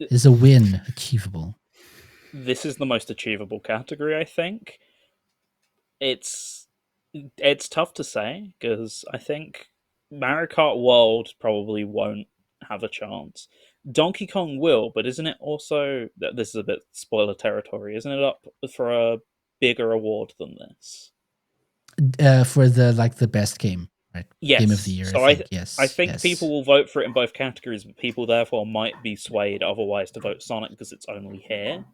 Is a win achievable? This is the most achievable category, I think. It's tough to say, because I think Mario Kart World probably won't have a chance. Donkey Kong will, but isn't it also, this is a bit spoiler territory, isn't it up for a bigger award than this? For the best game, right? Yes. Game of the year, so I think. Yes. I think people will vote for it in both categories, but people therefore might be swayed otherwise to vote Sonic because it's only here,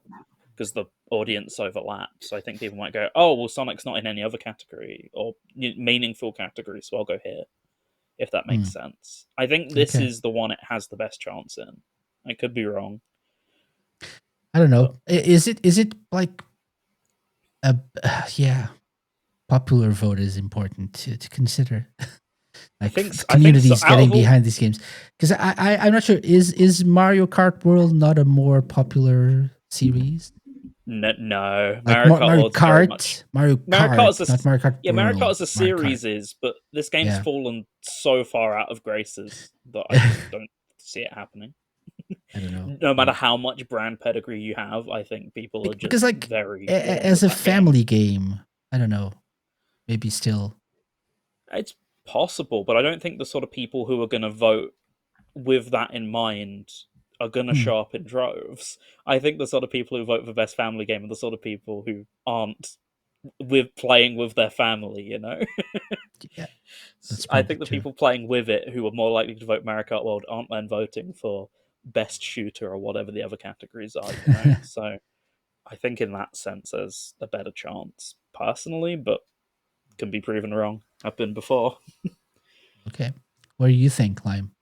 because the audience overlaps. So I think people might go, oh, well, Sonic's not in any other category or meaningful category, so I'll go here, if that makes sense. I think this is the one it has the best chance in. I could be wrong. I don't know. Is it like popular vote is important to consider. Like communities getting behind these games, because I'm not sure, is Mario Kart World not a more popular series? No, like Mario Kart, Mario Kart, not Mario Kart. Yeah, Mario Kart as a series is, but this game's fallen so far out of graces that I just don't see it happening. I don't know. No matter how much brand pedigree you have, I think people are just because like very as a family game. I don't know. Maybe still. It's possible, but I don't think the sort of people who are going to vote with that in mind are going to show up in droves. I think the sort of people who vote for best family game are the sort of people who aren't playing with their family, you know? Yeah. I think the people playing with it who are more likely to vote Mario Kart World aren't then voting for best shooter or whatever the other categories are, you know? So I think in that sense there's a better chance, personally, but can be proven wrong. I've been before. Okay. What do you think, Lime?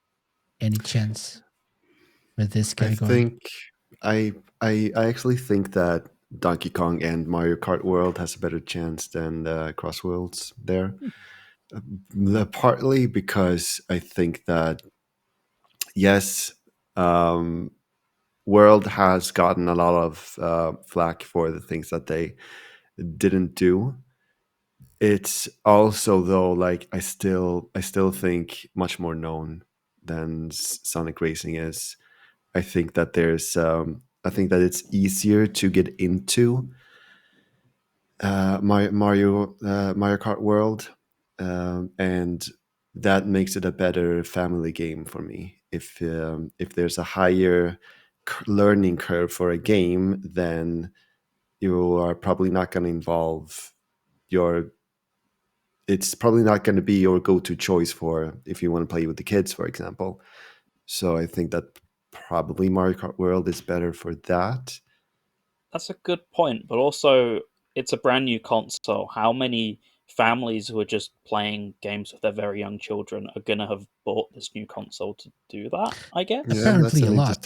Any chance for this category? I actually think that Donkey Kong and Mario Kart World has a better chance than CrossWorlds there. Partly because I think that, yes, World has gotten a lot of flack for the things that they didn't do. It's also, though, like I still think much more known than Sonic Racing is. I think that I think that it's easier to get into Mario Kart World, and that makes it a better family game for me. If there's a higher learning curve for a game, then you are probably not going to involve it's probably not going to be your go-to choice for if you want to play with the kids, for example. So I think that probably Mario Kart World is better for that. That's a good point, but also it's a brand new console. How many families who are just playing games with their very young children are going to have bought this new console to do that, I guess? Yeah, apparently that's a lot.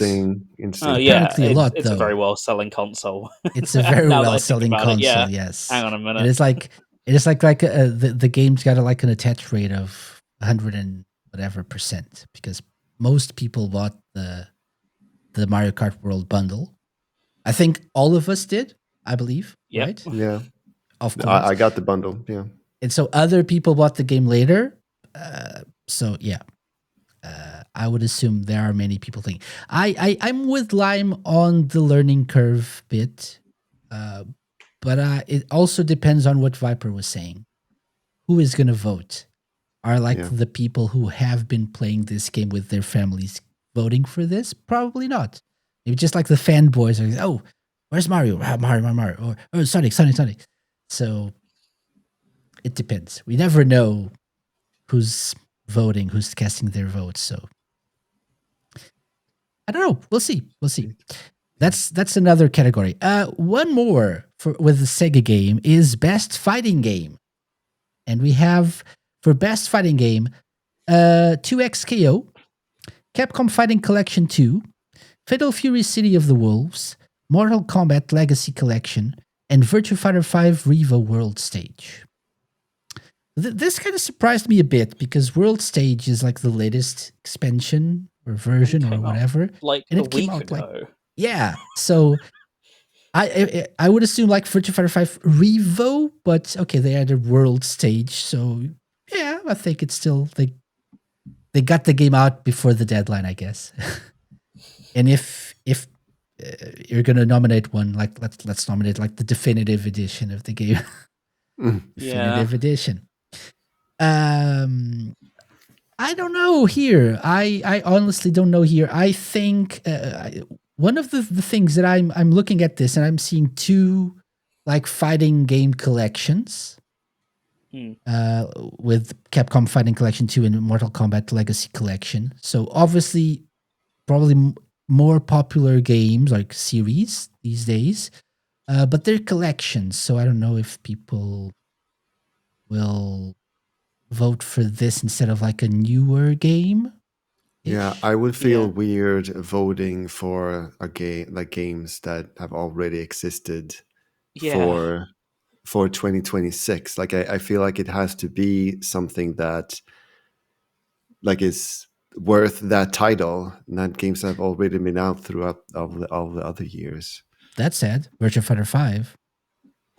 Oh, yeah, apparently a lot, it's a very well-selling console. It's a very well-selling console, yes. Hang on a minute. It is like the game's got like an attach rate of 100 and whatever %, because most people bought the Mario Kart World bundle. I think all of us did, I believe, right? Yeah. Of course. I got the bundle, yeah. And so other people bought the game later. So yeah. I would assume there are many people thinking. I'm with Lime on the learning curve bit. But it also depends on what Viper was saying. Who is going to vote? Are the people who have been playing this game with their families voting for this? Probably not. Maybe just like the fanboys are, where's Mario? Mario. Or Sonic. So it depends. We never know who's voting, who's casting their votes. So I don't know. We'll see. That's another category. One more with the Sega game is best fighting game, and we have for best fighting game, 2XKO, Capcom Fighting Collection 2, Fatal Fury City of the Wolves, Mortal Kombat Legacy Collection, and Virtua Fighter 5 Revo World Stage. This kind of surprised me a bit because World Stage is like the latest expansion or version or whatever, like and it came out ago. Like, yeah, so I would assume like Virtua Fighter 5 Revo, but okay, they added World Stage, so yeah, I think it's still they got the game out before the deadline, I guess. And if you're gonna nominate one, like let's nominate like the definitive edition of the game. Definitive edition. I don't know here. I honestly don't know here. I think one of the things that I'm looking at this and I'm seeing two like fighting game collections with Capcom Fighting Collection 2 and Mortal Kombat Legacy Collection. So obviously probably more popular games like series these days, but they're collections. So I don't know if people will vote for this instead of like a newer game. Yeah, I would feel weird voting for a game like games that have already existed for 2026. Like I feel like it has to be something that like is worth that title, not games that have already been out throughout all the other years. That said, Virtua Fighter 5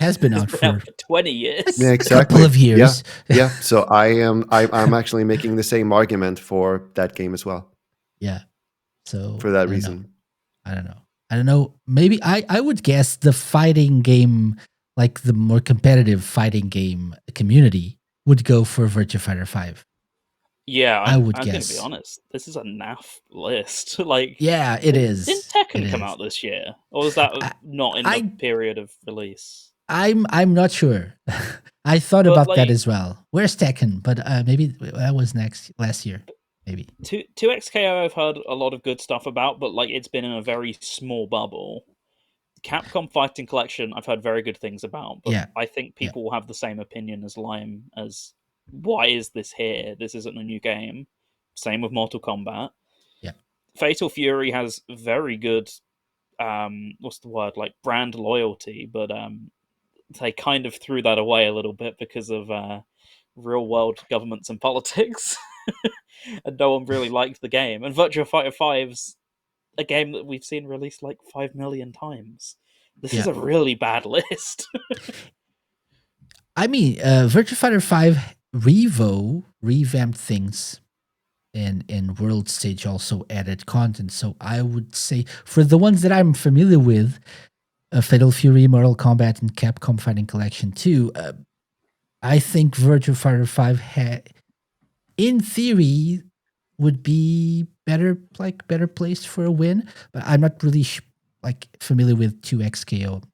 has been out for 20 years. Yeah, exactly. A couple of years. Yeah. So I'm actually making the same argument for that game as well. Yeah. So for that reason. I don't know. Maybe I would guess the fighting game, like the more competitive fighting game community, would go for Virtua Fighter 5. Yeah, I would I'm guess. Gonna be honest. This is a naff list. Like, yeah, it is. Didn't Tekken come out this year, or was that not in the period of release? I'm not sure. I thought about that as well. Where's Tekken? But maybe that was last year. Maybe 2XKO I've heard a lot of good stuff about, but like it's been in a very small bubble. Capcom Fighting Collection I've heard very good things about, but I think people will have the same opinion as Lime as why is this here? This isn't a new game. Same with Mortal Kombat. Yeah. Fatal Fury has very good what's the word? Like brand loyalty, but they kind of threw that away a little bit because of real world governments and politics. And no one really liked the game. And Virtua Fighter 5's a game that we've seen released like 5 million times. This is a really bad list. I mean, Virtua Fighter 5 Revo revamped things, and World Stage also added content. So I would say for the ones that I'm familiar with, Fatal Fury, Mortal Kombat, and Capcom Fighting Collection 2, I think Virtua Fighter 5 in theory would be better placed for a win, but I'm not really familiar with 2XKO.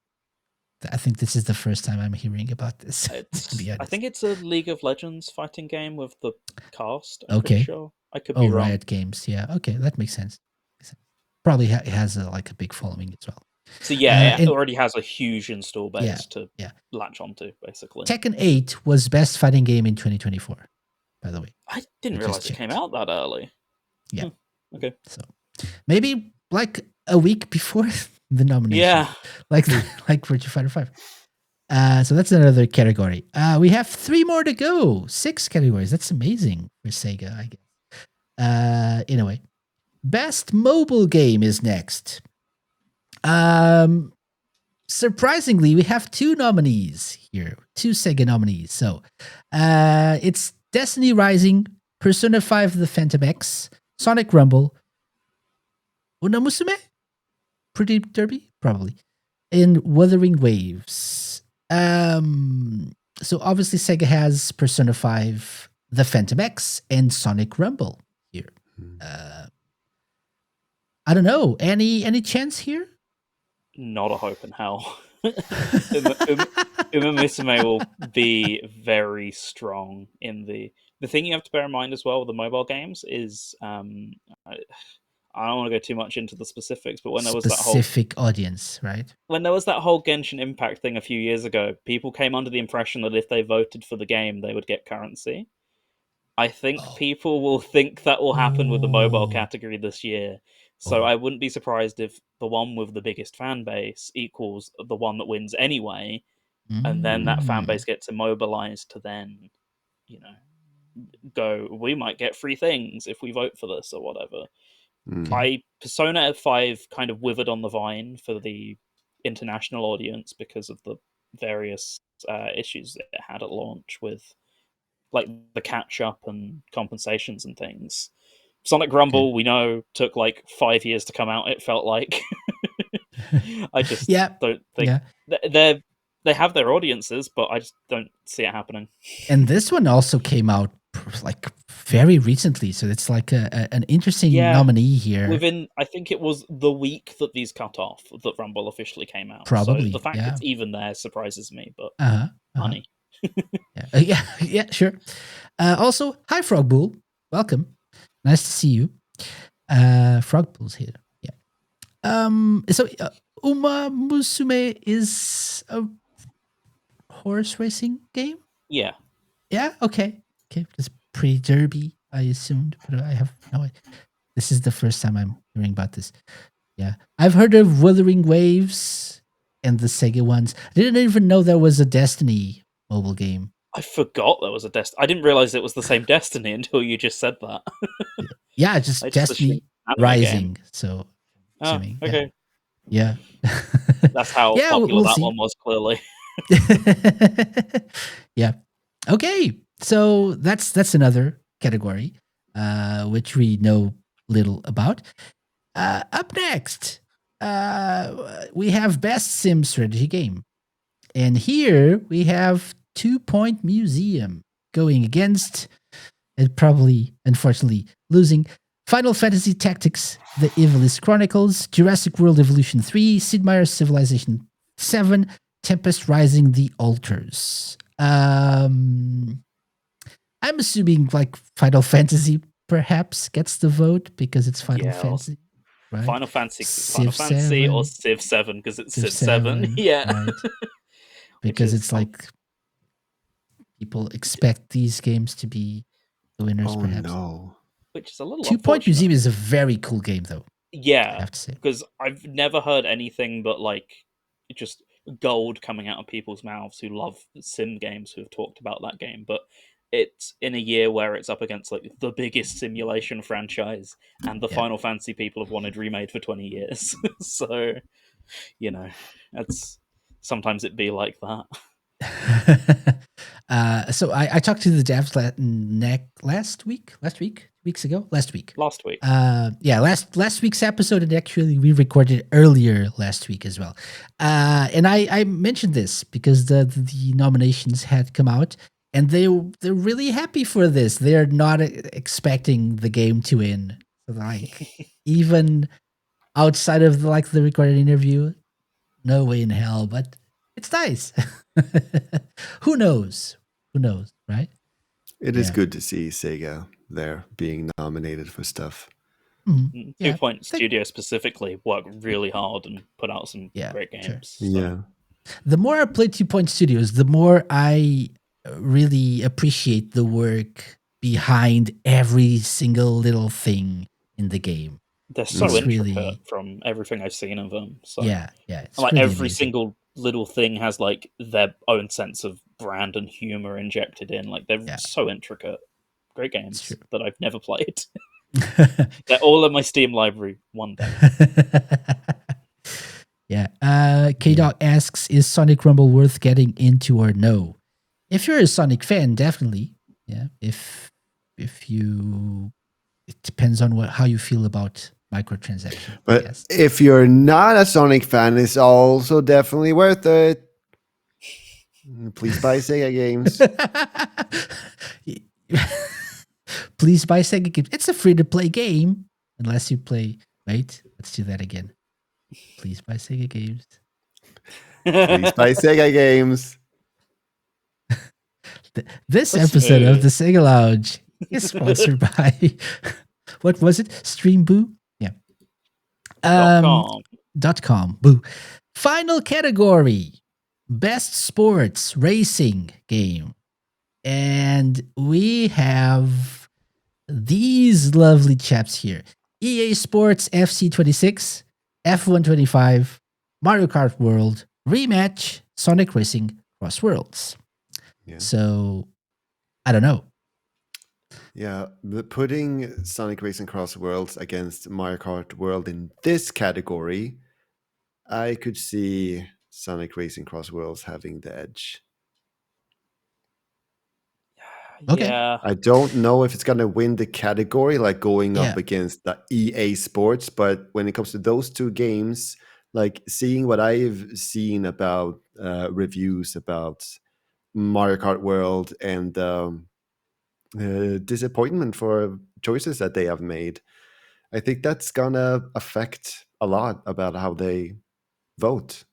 I think this is the first time I'm hearing about this. To be honest. I think it's a League of Legends fighting game with the cast. I'm okay. Pretty sure. I could be wrong. Riot Games. Yeah. Okay, that makes sense. Probably has a big following as well. So it already has a huge install base to latch onto, basically. Tekken 8 was best fighting game in 2024. By the way, I didn't realize it came out that early. Yeah. Okay. So maybe like a week before the nomination. Yeah. Like Virtua Fighter 5. So that's another category. We have 3 more to go. 6 categories. That's amazing for Sega, I guess. Anyway, best mobile game is next. Surprisingly, we have 2 nominees here. 2 Sega nominees. So it's Destiny Rising, Persona 5 The Phantom X, Sonic Rumble, Unamusume? Pretty Derby? Probably. And Wuthering Waves. So obviously Sega has Persona 5 The Phantom X and Sonic Rumble here. I don't know. Any chance here? Not a hope in hell. Uma Musume will be very strong in the thing you have to bear in mind as well with the mobile games is I don't want to go too much into the specifics, but when there was that whole audience, right? When there was that whole Genshin Impact thing a few years ago, people came under the impression that if they voted for the game, they would get currency. I think people will think that will happen with the mobile category this year. So I wouldn't be surprised if the one with the biggest fan base equals the one that wins anyway, and then that fan base gets immobilized to then, go, we might get free things if we vote for this or whatever. Persona 5 kind of withered on the vine for the international audience because of the various issues it had at launch with like the catch up and compensations and things. Sonic Rumble, we know, took like 5 years to come out. It felt like I just don't think they have their audiences, but I just don't see it happening. And this one also came out like very recently, so it's like an interesting nominee here. Within, I think it was the week that these cut off that Rumble officially came out. Probably, so the fact it's even there surprises me, but money. Yeah, sure. Also, hi Frogbull, welcome. Nice to see you. Frogbull's here. Yeah. So Uma Musume is a horse racing game. Yeah. Yeah. Okay. It's pre-derby, I assumed, but I have no idea. This is the first time I'm hearing about this. Yeah, I've heard of Wuthering Waves and the Sega ones. I didn't even know there was a Destiny mobile game. I forgot there was a Destiny. I didn't realize it was the same Destiny until you just said that. Yeah, just Destiny Rising. Game. So, assuming, okay. Yeah. That's how popular that one was, clearly. Yeah. Okay. So that's another category, which we know little about. Up next, we have Best Sim Strategy Game. And here we have 2 Point Museum going against, and probably, unfortunately, losing Final Fantasy Tactics, The Evilist Chronicles, Jurassic World Evolution 3, Sid Meier's Civilization 7, Tempest Rising: The Altars. I'm assuming like Final Fantasy perhaps gets the vote because it's Final Fantasy. Right? Final Fantasy or Civ 7 because it's Civ 7. Yeah. Right. Because it's like people expect these games to be the winners, perhaps. No. Which is a little 2 Point Museum is a very cool game, though. Yeah. I have to say. Because I've never heard anything but like just gold coming out of people's mouths who love sim games who have talked about that game. But it's in a year where it's up against like the biggest simulation franchise and the Final Fantasy people have wanted remade for 20 years. So, that's sometimes it be like that. So I talked to the devs last week. Last week's episode, and actually we recorded earlier last week as well. And I mentioned this because the nominations had come out, and they're really happy for this. They're not expecting the game to win. Like even outside of the recorded interview, no way in hell. But it's nice. Who knows? Right? It is good to see Sega there being nominated for stuff. Mm-hmm. 2 Point Studio specifically work really hard and put out some great games. Sure. So. Yeah. The more I play 2 Point Studios, the more I really appreciate the work behind every single little thing in the game. They're so intricate from everything I've seen of them. So yeah. It's like really every single little thing has like their own sense of brand and humor injected in. Like they're so intricate. Great games that I've never played. They're all in my Steam library one day. K-Dog asks, is Sonic Rumble worth getting into or no? If you're a Sonic fan, definitely. Yeah. If you, it depends on how you feel about microtransactions. But if you're not a Sonic fan, it's also definitely worth it. Please buy Sega games. Please buy Sega games. It's a free-to-play game, unless you play. Wait, let's do that again. Please buy SEGA games. Please buy SEGA games. This episode of the SEGA Lounge is sponsored by what was it? Stream Boo? Yeah. .com. Boo. Final category: Best Sports Racing Game. And we have these lovely chaps here: EA Sports FC26, F125, Mario Kart World, Rematch, Sonic Racing CrossWorlds. Yeah. So, I don't know. Yeah, putting Sonic Racing CrossWorlds against Mario Kart World in this category, I could see Sonic Racing CrossWorlds having the edge. Okay. Yeah. I don't know if it's going to win the category, like going up against the EA Sports, but when it comes to those two games, like seeing what I've seen about reviews about Mario Kart World and disappointment for choices that they have made, I think that's going to affect a lot about how they vote.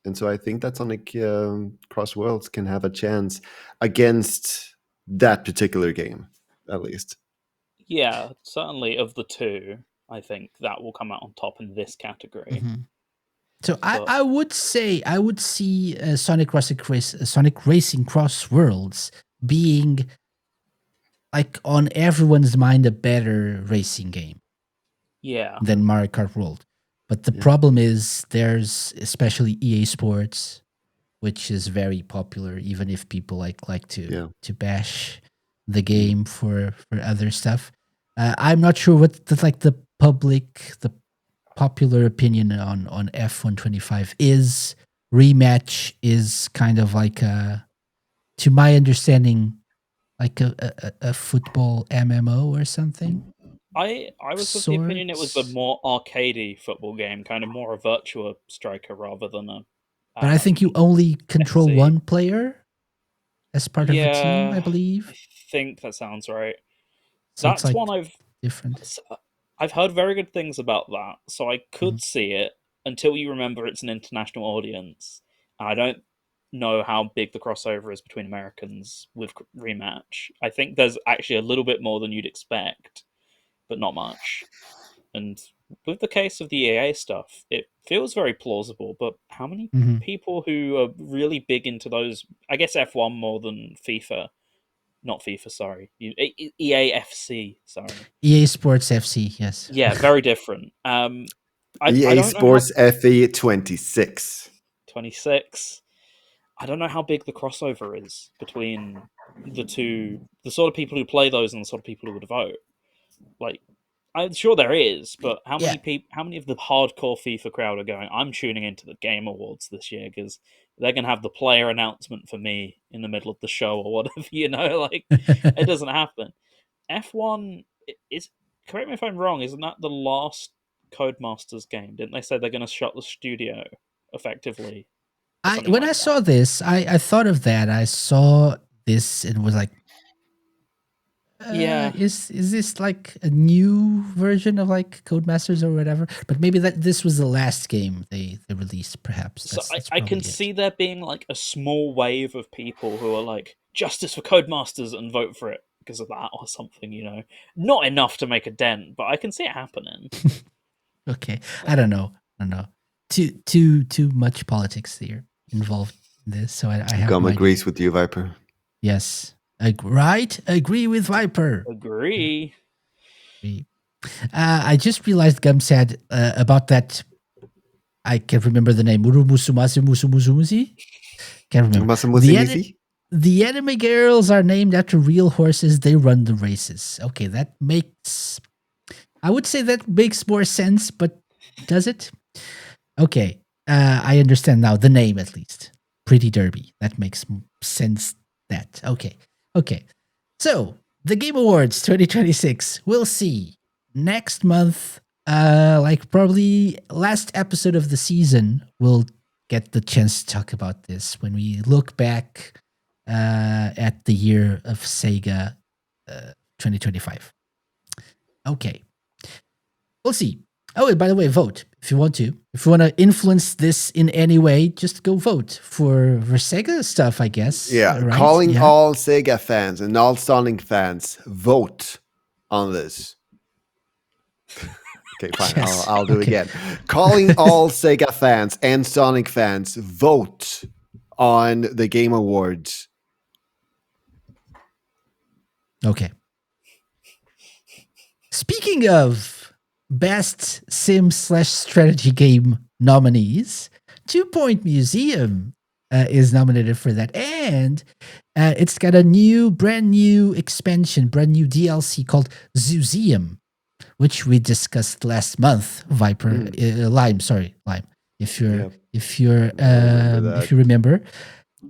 And so I think that Sonic CrossWorlds can have a chance against that particular game, at least. Yeah, certainly of the two, I think that will come out on top in this category. Mm-hmm. So I would say I would see Sonic Racing CrossWorlds being like on everyone's mind a better racing game. Yeah. Than Mario Kart World. But the problem is there's especially EA Sports, which is very popular, even if people like to bash the game for other stuff. I'm not sure what the popular opinion on F125 is. Rematch is kind of like to my understanding, like a football MMO or something. I was of the opinion it was a more arcadey football game, kind of more a Virtua Striker rather than a. But I think you only control FC. one player as part of the team, I believe. I think that sounds right. So that's like one I've heard very good things about that, so I could see it until you remember it's an international audience. I don't know how big the crossover is between Americans with Rematch. I think there's actually a little bit more than you'd expect, but not much. And with the case of the EA stuff, it feels very plausible, but how many people who are really big into those, I guess F1 more than FIFA, not FIFA, sorry, EAFC, sorry. EA Sports FC, yes. Yeah, very different. EA Sports FE 26. 26. I don't know how big the crossover is between the two, the sort of people who play those and the sort of people who would vote. Like, I'm sure there is, but how many people? How many of the hardcore FIFA crowd are going? I'm tuning into the Game Awards this year because they're going to have the player announcement for me in the middle of the show or whatever. Like it doesn't happen. F1 is. Correct me if I'm wrong. Isn't that the last Codemasters game? Didn't they say they're going to shut the studio effectively? When I saw this, I thought of that. I saw this and was like, is this like a new version of like Codemasters or whatever? But maybe this was the last game they released, perhaps. That's I can see there being like a small wave of people who are like, justice for Codemasters and vote for it because of that or something, Not enough to make a dent, but I can see it happening. Okay. I don't know. Too much politics here involved in this, so I have Gum agrees with you, Viper. Yes. Right? Agree with Viper. Agree. I just realized Gum said about that. I can't remember the name. Musumusumusi? Can't remember. The anime girls are named after real horses. They run the races. Okay, that makes... I would say that makes more sense, but does it? Okay, I understand now. The name, at least. Pretty Derby. That makes sense. Okay. So, the Game Awards 2026. We'll see. Next month, like probably last episode of the season, we'll get the chance to talk about this when we look back at the year of SEGA 2025. Okay. We'll see. Oh, and by the way, vote if you want to. If you want to influence this in any way, just go vote for Sega stuff, I guess. Yeah, right? Calling all Sega fans and all Sonic fans, vote on this. Okay, fine. Yes. I'll do it again. Calling all Sega fans and Sonic fans, vote on the Game Awards. Okay. Speaking of best sim/strategy game nominees, 2 Point Museum is nominated for that. And it's got a brand new expansion, brand new DLC called Zooseum, which we discussed last month. Lime. If you remember,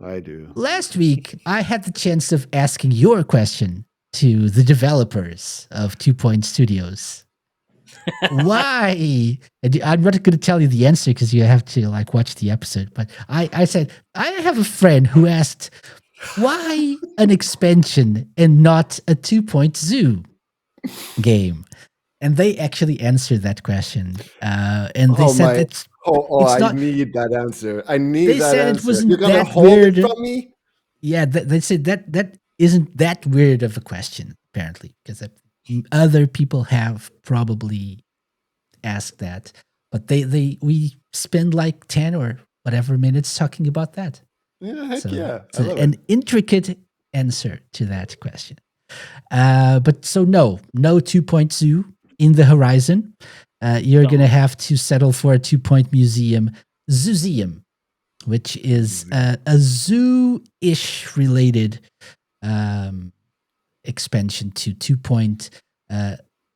I do. Last week, I had the chance of asking your question to the developers of 2 Point Studios. Why? I'm not going to tell you the answer because you have to watch the episode. But I said, I have a friend who asked, why an expansion and not a 2 Point Zoo game? And they actually answered that question. And they said that I need that answer. I need that answer. They said it wasn't You're gonna that hold weird. It from me? Yeah, they said that isn't that weird of a question, apparently, because other people have probably asked that. But we spend 10 or whatever minutes talking about that. Yeah, heck yeah. It's an intricate answer to that question. But so no 2 Point Zoo in the horizon. You're going to have to settle for a 2 Point Museum Zooseum, which is a zoo-ish related expansion to 2 Point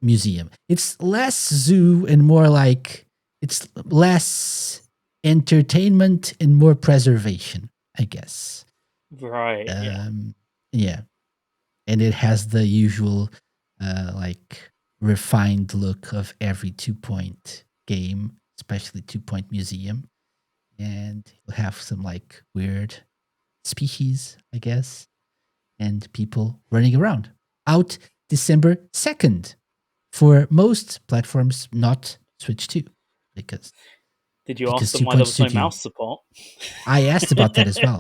Museum. It's less zoo and more it's less entertainment and more preservation, I guess. Right. Yeah. And it has the usual refined look of every 2 Point game, especially 2 Point Museum. And you'll have some weird species, I guess, and people running around. Out December 2nd for most platforms, not Switch 2. Did you ask them why there was no mouse support? I asked about that as well.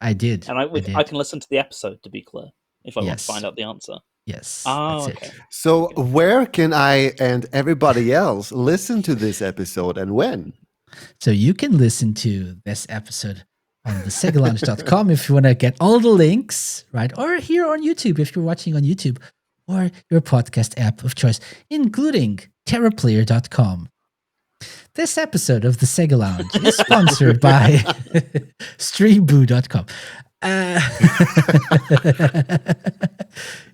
I did. And I can listen to the episode, to be clear, if I want to find out the answer. Yes. Oh, that's okay. it. So where can I and everybody else listen to this episode and when? So you can listen to this episode on thesegalounge.com if you want to get all the links, right? Or here on YouTube if you're watching on YouTube, or your podcast app of choice, including TerraPlayer.com. This episode of the Sega Lounge is sponsored by StreamBoo.com.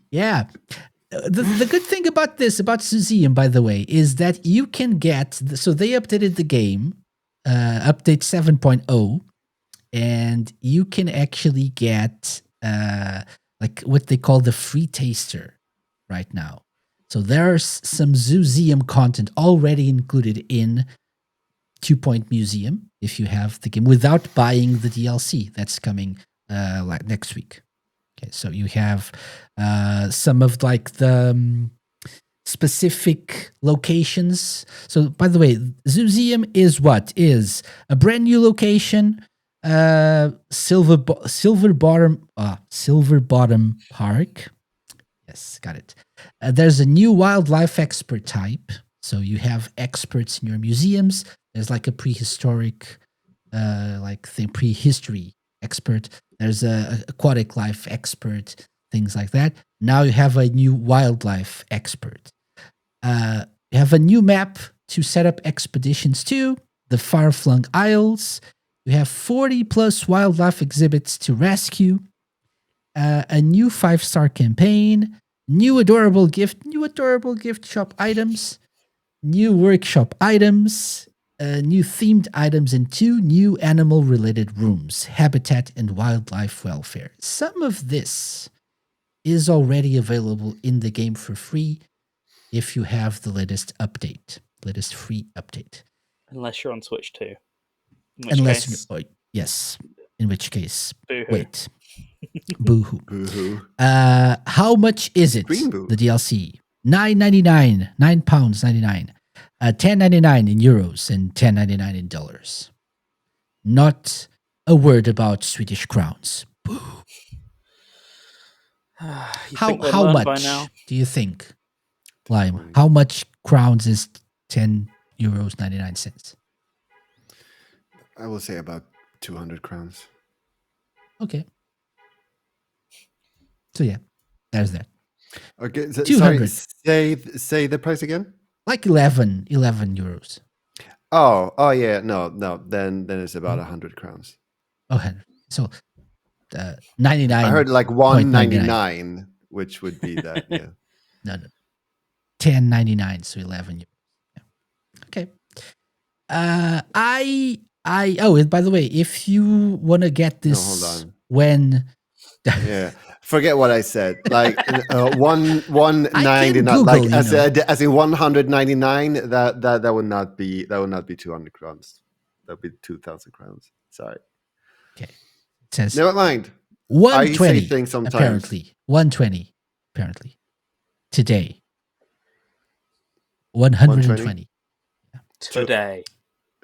Yeah. The good thing about Zooseum, by the way, is that you can get... So they updated the game, update 7.0, and you can actually get what they call the free taster right now. So there's some Zooseum content already included in 2 Point Museum if you have the game without buying the DLC that's coming next week. Okay, so you have some of the specific locations. So by the way, Zooseum is a brand new location, Silver Bottom Park. Yes, got it. There's a new wildlife expert type. So you have experts in your museums. There's a prehistoric, prehistory expert. There's a aquatic life expert, things like that. Now you have a new wildlife expert. You have a new map to set up expeditions to, the far-flung isles. You have 40 plus wildlife exhibits to rescue. A new 5-star campaign. New adorable gift shop items. New workshop items. New themed items, and 2 new animal-related rooms, habitat and wildlife welfare. Some of this is already available in the game for free if you have the latest free update. Unless you're on Switch 2. Yes. In which case, boo-hoo. Wait. Boo-hoo. Boo-hoo. How much is it? The DLC? £9.99. 10.99 in euros and 10.99 in dollars. Not a word about Swedish crowns. How much do you think, Lime? How much crowns is 10 euros 99 cents? I will say about 200 crowns. Okay. So yeah, there's that. Okay, sorry, say the price again. Like 11 euros. Oh yeah, no. Then it's about 100 crowns. Oh, so 99. I heard like 199, which would be that. Yeah. No. 10.99, so 11 euros. Yeah. Okay. By the way, if you want to get this, hold on. when yeah, forget what I said. Like 199, like as in 199. That would not be 200 crowns. That would be 2,000 crowns. Sorry. Okay. It says never mind. 120. I say things sometimes. Apparently 120. Apparently today. 120. Yeah. Today.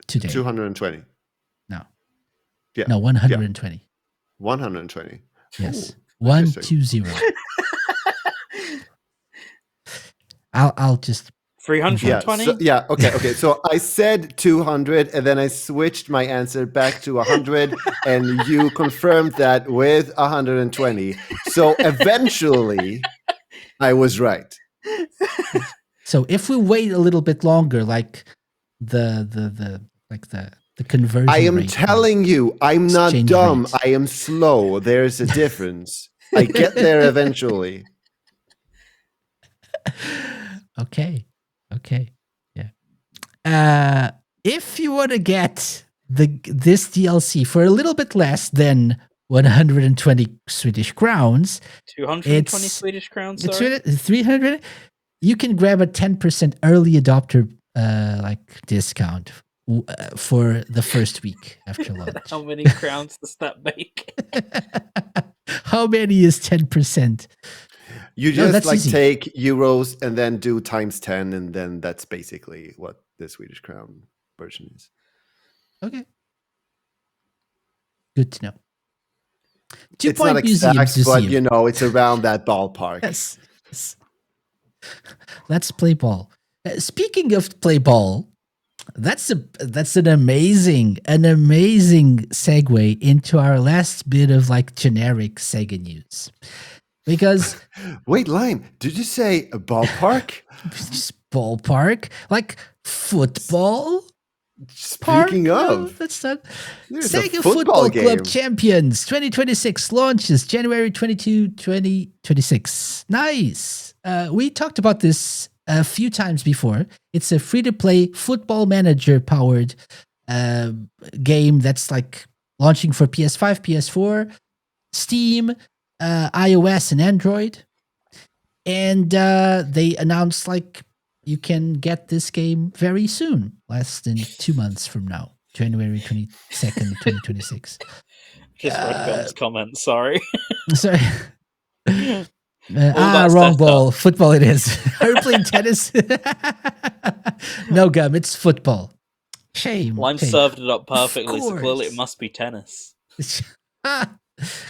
220. No. Yeah. No, 120. Yeah. 120. Yes. Ooh, 120. I'll just 320. Yeah. Okay. So I said 200, and then I switched my answer back to 100, and you confirmed that with 120. So eventually, I was right. So if we wait a little bit longer, like the conversion I am rate, telling you, I'm not dumb. Rate. I am slow. There's a difference. I get there eventually. Okay. Yeah. If you want to get this DLC for a little bit less than 120 Swedish crowns, 220 Swedish crowns. Sorry, 300. You can grab a 10% early adopter discount for the first week after launch. How many crowns does that make? How many is 10%? You just take euros and then do times 10, and then that's basically what the Swedish crown version is. Okay. Good to know. It's not exact, but it's around that ballpark. Yes. Let's play ball. Speaking of play ball, that's an amazing segue into our last bit of generic Sega news. Because wait, Lime, did you say a ballpark? Just ballpark, like football. Speaking of, that's not Sega Football Club Champions 2026 launches January 22, 2026. Nice. We talked about this a few times before. It's a free-to-play football manager powered game that's launching for PS5, PS4, Steam, iOS, and Android. And they announced you can get this game very soon, less than 2 months from now, January 22nd, 2026. Just read Gom's comment, sorry. Sorry. Wrong ball. Football it is. Are you playing tennis? No, Gum, it's football. Shame. Lime served it up perfectly, so clearly it must be tennis.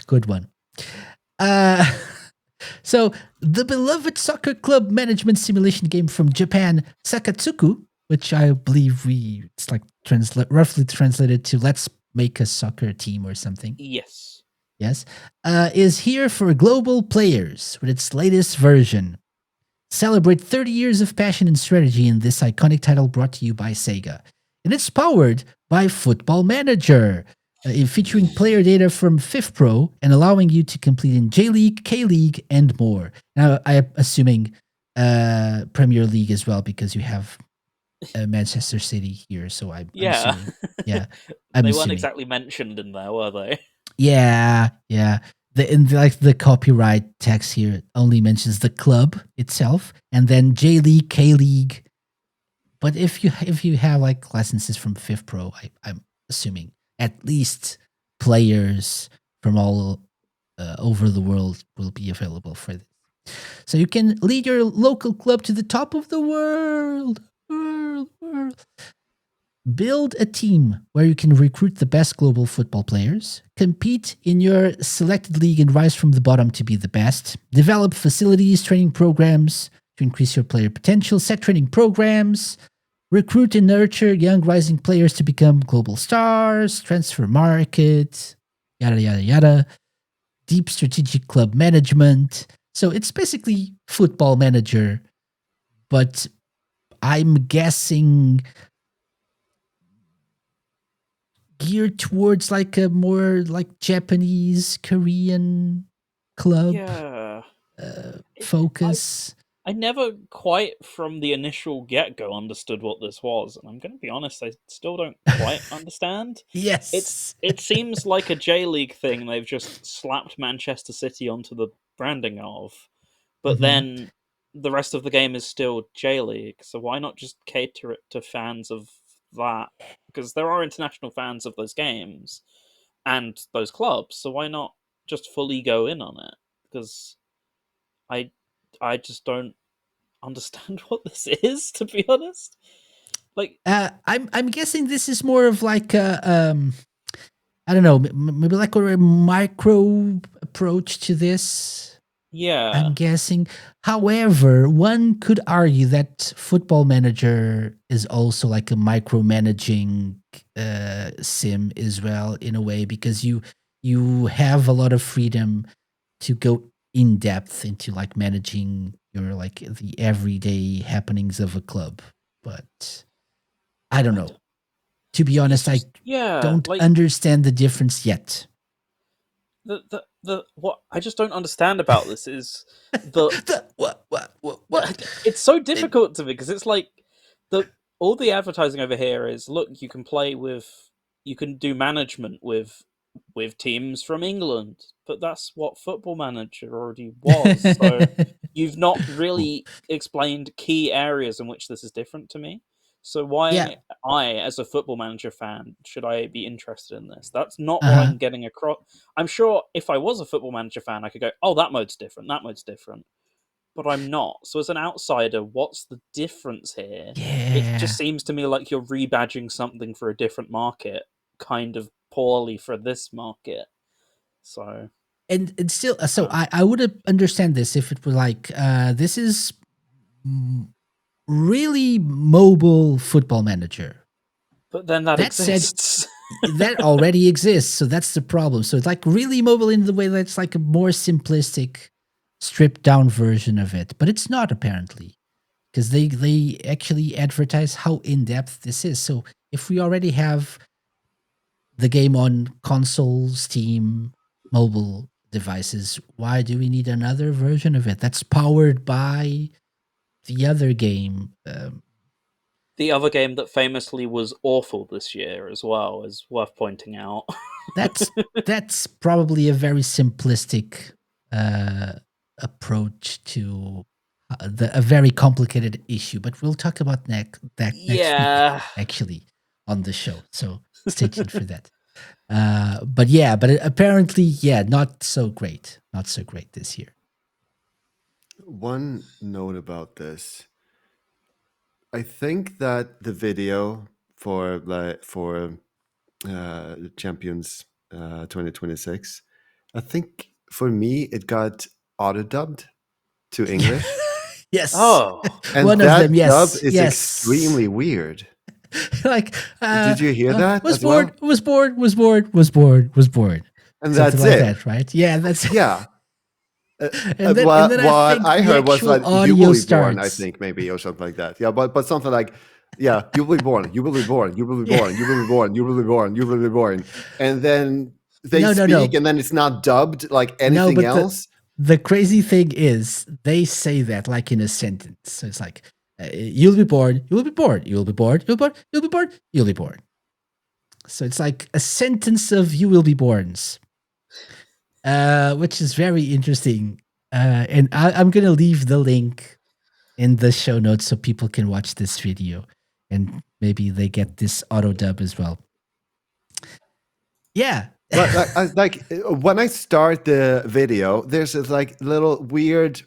Good one. So, the beloved soccer club management simulation game from Japan, Sakatsuku, which I believe it's roughly translated to "Let's make a soccer team" or something. Yes, is here for global players with its latest version. Celebrate 30 years of passion and strategy in this iconic title brought to you by Sega. And it's powered by Football Manager, featuring player data from FIFPro and allowing you to complete in J-League, K-League, and more. Now, I'm assuming Premier League as well, because you have Manchester City here, so I'm assuming. Yeah. They weren't exactly mentioned in there, were they? Yeah. The copyright text here only mentions the club itself, and then J-League, K-League. But if you have licenses from FIFPro, I'm assuming at least players from all over the world will be available for this. So you can lead your local club to the top of the world. world. Build a team where you can recruit the best global football players, compete in your selected league and rise from the bottom to be the best, develop facilities, training programs to increase your player potential, set training programs, recruit and nurture young rising players to become global stars, transfer market, yada, yada, yada, deep strategic club management. So it's basically Football Manager, but I'm guessing geared towards like a more like Japanese, Korean club focus. I never quite from the initial get-go understood what this was, and I'm going to be honest, I still don't quite understand. Yes. It seems like a J-League thing they've just slapped Manchester City onto the branding of, but then the rest of the game is still J-League, so why not just cater it to fans of that? Because there are international fans of those games and those clubs, so why not just fully go in on it? Because I just don't understand what this is, to be honest. Like, I'm guessing this is more of like a I don't know, maybe like a micro approach to this. Yeah, I'm guessing. However, one could argue that Football Manager is also like a micromanaging sim as well, in a way, because you have a lot of freedom to go in depth into like managing your like the everyday happenings of a club. But I don't know. To be honest, I don't understand the difference yet. The what I just don't understand about this is what? It's so difficult to me because it's like all the advertising over here is, look, you can do management with teams from England, but that's what Football Manager already was. So you've not really explained key areas in which this is different to me. So why I, as a Football Manager fan, should I be interested in this? That's not what I'm getting across. I'm sure if I was a Football Manager fan, I could go, oh, that mode's different, that mode's different. But I'm not. So as an outsider, what's the difference here? Yeah. It just seems to me like you're rebadging something for a different market, kind of poorly for this market. So and still, so I would understand this if it were like this is really mobile Football Manager. But then that exists. That already exists, so that's the problem. So it's like really mobile in the way that it's like a more simplistic, stripped down version of it. But it's not, apparently, because they actually advertise how in depth this is. So if we already have the game on console, Steam, mobile devices, why do we need another version of it that's powered by the other game? The other game that famously was awful this year as well is worth pointing out. That's probably a very simplistic approach to a very complicated issue, but we'll talk about next week, actually, on the show. So stay tuned for that. But apparently, not so great. Not so great this year. One note about this. I think that the video for Champions 2026, I think for me it got auto dubbed to English. Yes. Oh, and one that of them. Yes. dub is extremely weird. Like, did you hear that? Was bored. Was bored. Was bored. Was bored. Was bored. And something that's like it, that, right? Yeah, that's yeah. And then what I heard was like you will be born, I starts. think, maybe, or something like that. Yeah, but something like, yeah, you will be born, you will be born, you will be born, you will be born, you will be born, you will be born, and then they speak, and then it's not dubbed like anything else. The crazy thing is they say that like in a sentence. So it's like, you'll be born, you will be born, you will be born, you'll be born, you'll be born, you'll be born. So it's like a sentence of you will be borns. Which is very interesting. And I'm going to leave the link in the show notes so people can watch this video and maybe they get this auto dub as well. Yeah. But like when I start the video, there's this like little weird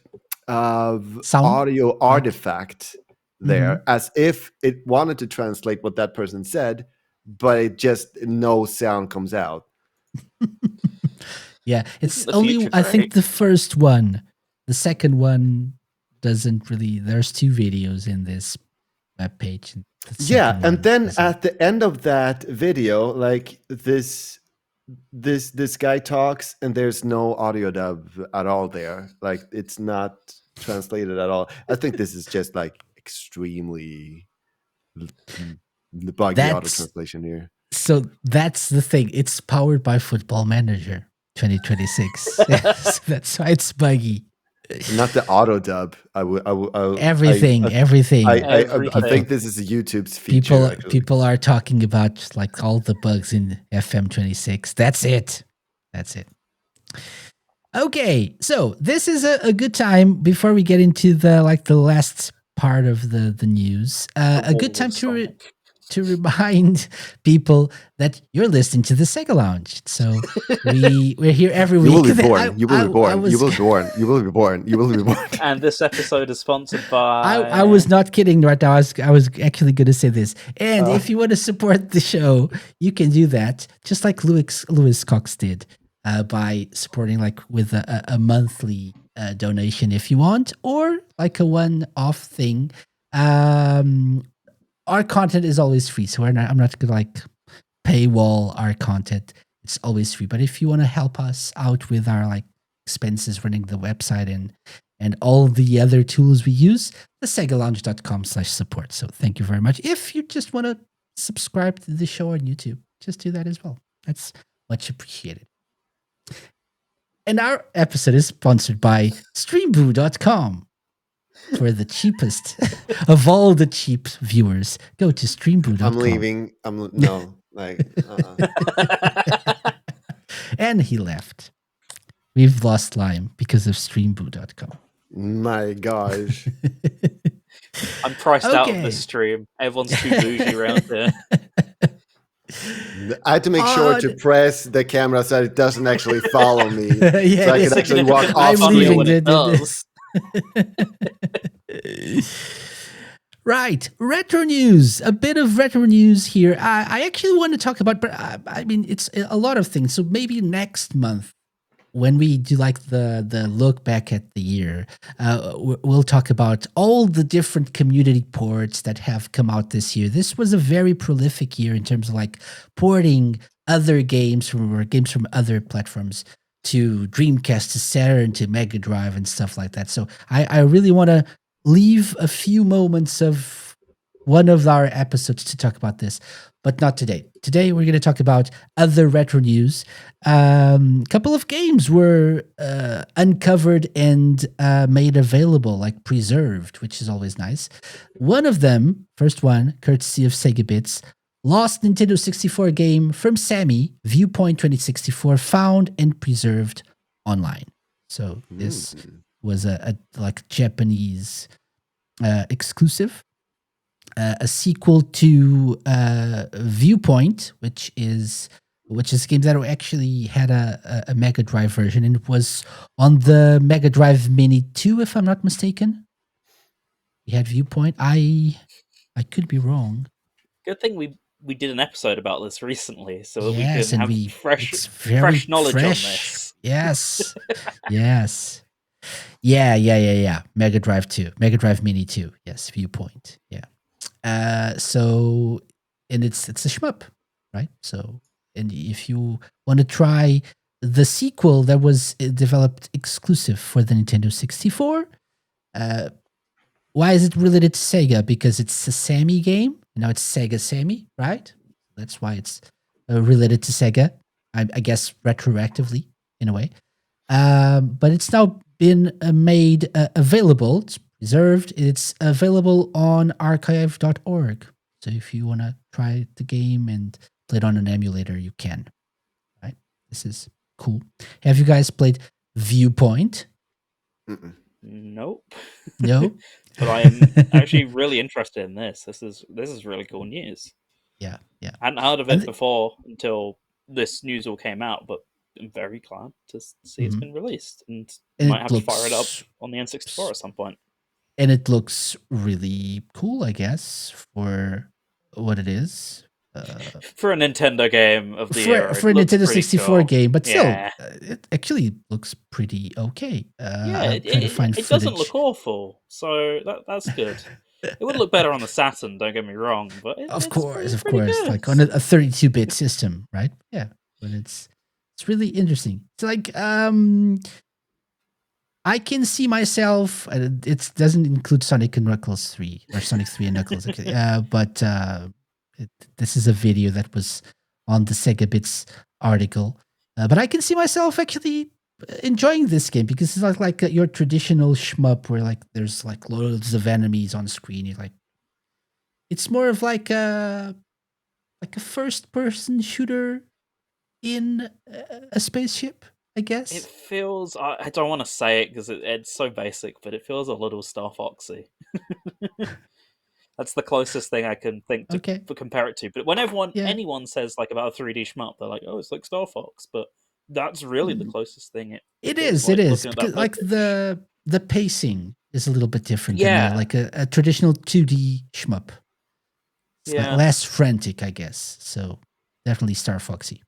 audio artifact there, as if it wanted to translate what that person said, but it just no sound comes out. Yeah, it's only, I think, the first one. The second one doesn't really. There's 2 videos in this web page. Yeah, and then at the end of that video, like this guy talks, and there's no audio dub at all there. Like, it's not translated at all. I think this is just like extremely buggy auto translation here. So that's the thing. It's powered by Football Manager 2026. That's why it's buggy. Not the auto dub. Everything. I think this is YouTube's feature. People are talking about like all the bugs in FM26. That's it. Okay, so this is a good time before we get into the last part of the news. A good time to remind people that you're listening to the Sega Lounge. So we're here every week. You will be born. You will be born. You will be born. You will be born. You will be born. And this episode is sponsored by. I was not kidding right now. I was actually going to say this. And if you want to support the show, you can do that, just like Lewis Cox did, by supporting like with a monthly donation if you want, or like a one-off thing. Our content is always free, so I'm not gonna like paywall our content. It's always free. But if you want to help us out with our like expenses running the website and all the other tools we use, the segalounge.com/support. So thank you very much. If you just want to subscribe to the show on YouTube, just do that as well. That's much appreciated. And our episode is sponsored by streamboo.com. For the cheapest of all the cheap viewers, go to streamboo.com. I'm leaving. And he left. We've lost Lime because of streamboo.com. My gosh. I'm priced out of this stream. Everyone's too bougie around here. I had to make sure to press the camera so it doesn't actually follow me. So I can actually walk off screen when it does. Right, retro news. A bit of retro news here. I actually want to talk about, but I mean, it's a lot of things. So maybe next month, when we do like the look back at the year, we'll talk about all the different community ports that have come out this year. This was a very prolific year in terms of like porting other games from other platforms to Dreamcast, to Saturn, to Mega Drive and stuff like that. So I really want to leave a few moments of one of our episodes to talk about this, but not today. Today we're going to talk about other retro news. A couple of games were uncovered and made available, like preserved, which is always nice. One of them, first one, courtesy of Sega Bits, lost Nintendo 64 game from Sammy, Viewpoint 2064, found and preserved online. So this was a like Japanese exclusive, a sequel to Viewpoint, which is a game that actually had a Mega Drive version, and it was on the Mega Drive Mini 2, if I'm not mistaken. We had Viewpoint. I could be wrong. Good thing we did an episode about this recently, so that we can have fresh knowledge on this. Yes. Yes. Yeah. Mega Drive 2. Mega Drive Mini 2. Yes, Viewpoint. Yeah. So, and it's a shmup, right? So, and if you want to try the sequel that was developed exclusive for the Nintendo 64, why is it related to Sega? Because it's a Sammy game. Now it's Sega Sammy, right? That's why it's related to Sega. I guess retroactively in a way. But it's now been made available. It's preserved. It's available on archive.org. So if you want to try the game and play it on an emulator, you can. Right? This is cool. Have you guys played Viewpoint? Nope. No. But I am actually really interested in this. This is really cool news. Yeah. I hadn't heard of it before until this news all came out, but I'm very glad to see it's been released, and might have to fire it up on the N64 at some point. and it looks really cool, I guess, for what it is. For a Nintendo game of the era, for a Nintendo 64 cool. game, but still, it actually looks pretty okay. I'm trying to find it footage. doesn't look awful, so that's good. It would look better on the Saturn, don't get me wrong, but of course, good. like on a 32-bit system, right? Yeah, but it's really interesting. It's like I can see myself. It doesn't include Sonic and Knuckles 3 or Sonic 3 and Knuckles, actually. But this is a video that was on the Sega Bits article. But I can see myself actually enjoying this game because it's not like your traditional shmup where like there's like loads of enemies on screen. You're like, it's more of like a first-person shooter in a spaceship, I guess. It feels, I don't want to say it because it's so basic, but it feels a little Star Foxy. That's the closest thing I can think to compare it to. But when anyone says like about a 3D shmup, they're like, "Oh, it's like Star Fox," but that's really the closest thing. It is because like the pacing is a little bit different than like a traditional 2D shmup. It's less frantic, I guess. So definitely Star Foxy.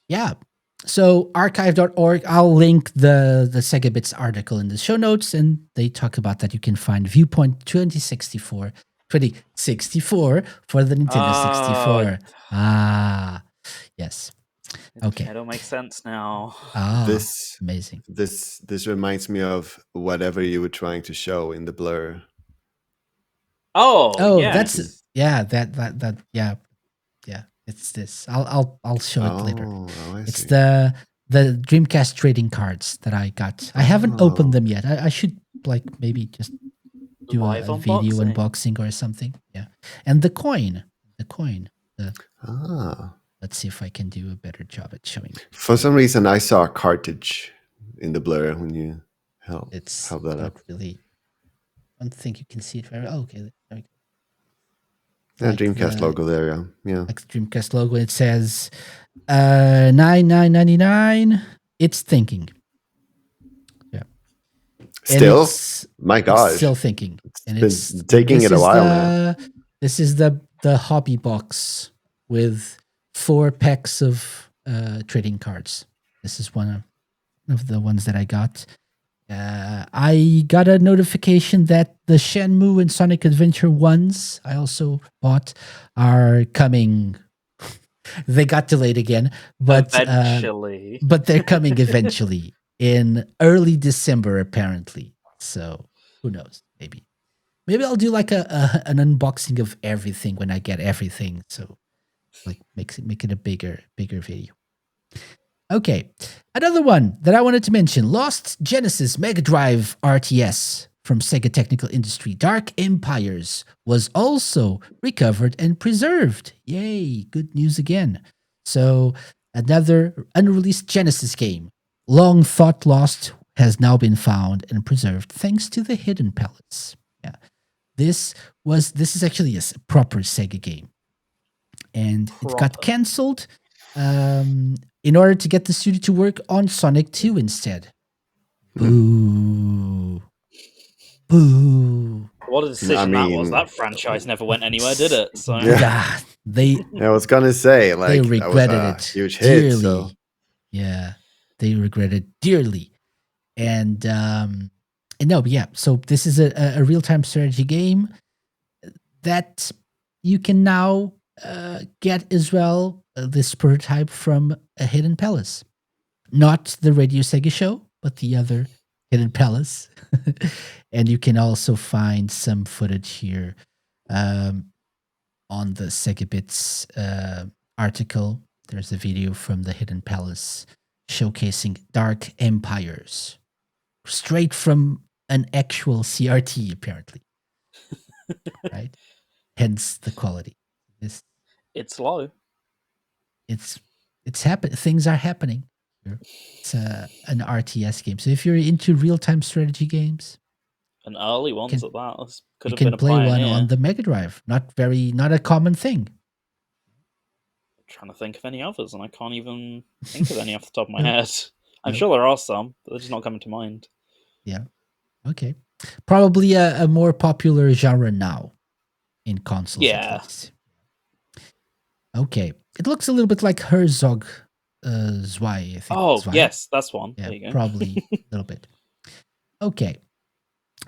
Yeah. So archive.org, I'll link the Sega Bits article in the show notes, and they talk about that. You can find Viewpoint 2064 for the Nintendo 64. Yes. Okay. It'll make sense now. Amazing. This reminds me of whatever you were trying to show in the blur. That's it's this. I'll show it later. It's the Dreamcast trading cards that I got. I haven't opened them yet. I should like maybe just do a video unboxing or something. Yeah, and the coin. Let's see if I can do a better job at showing it. For some reason, I saw a cartridge in the blur when you held that up. Really, I don't think you can see it very well. Okay, there we go. Like Dreamcast logo there, yeah. Like the Dreamcast logo, it says $99.99. It's thinking. Yeah. Still, my gosh, still thinking, and it's taking it a while. This is the hobby box with 4 packs of trading cards. This is one of the ones that I got. I got a notification that the Shenmue and Sonic Adventure ones I also bought are coming. They got delayed again, but eventually. But they're coming eventually in early December, apparently. So who knows? Maybe I'll do like an unboxing of everything when I get everything. So like make it a bigger video. Okay, another one that I wanted to mention, Lost Genesis Mega Drive RTS from Sega Technical Industry, Dark Empires, was also recovered and preserved. Yay, good news again. So another unreleased Genesis game, long thought lost, has now been found and preserved thanks to the Hidden Palace. Yeah, this is actually a proper Sega game, and it got cancelled in order to get the studio to work on Sonic 2 instead. Boo. What a decision that was. That franchise never went anywhere, did it? So I was gonna say, like, they regretted it huge dearly. hit, so. Yeah, they regretted dearly. And so this is a real-time strategy game that you can now get as well. This prototype from a Hidden Palace, not the Radio Sega show, but the other Hidden Palace. And you can also find some footage here on the Sega Bits article. There's a video from the Hidden Palace showcasing Dark Empires, straight from an actual CRT, apparently. Right? Hence the quality. It's low. It's things are happening. It's an RTS game. So if you're into real-time strategy games, and early ones at that, you can play one on the Mega Drive. Not a common thing. I'm trying to think of any others, and I can't even think of any off the top of my head. I'm sure there are some, but they're just not coming to mind. Yeah. Okay. Probably a more popular genre now in consoles, at least. Okay. It looks a little bit like Herzog Zwei, I think. Oh, Zwei? yes, that's one. Yeah, there you go. probably a little bit. Okay.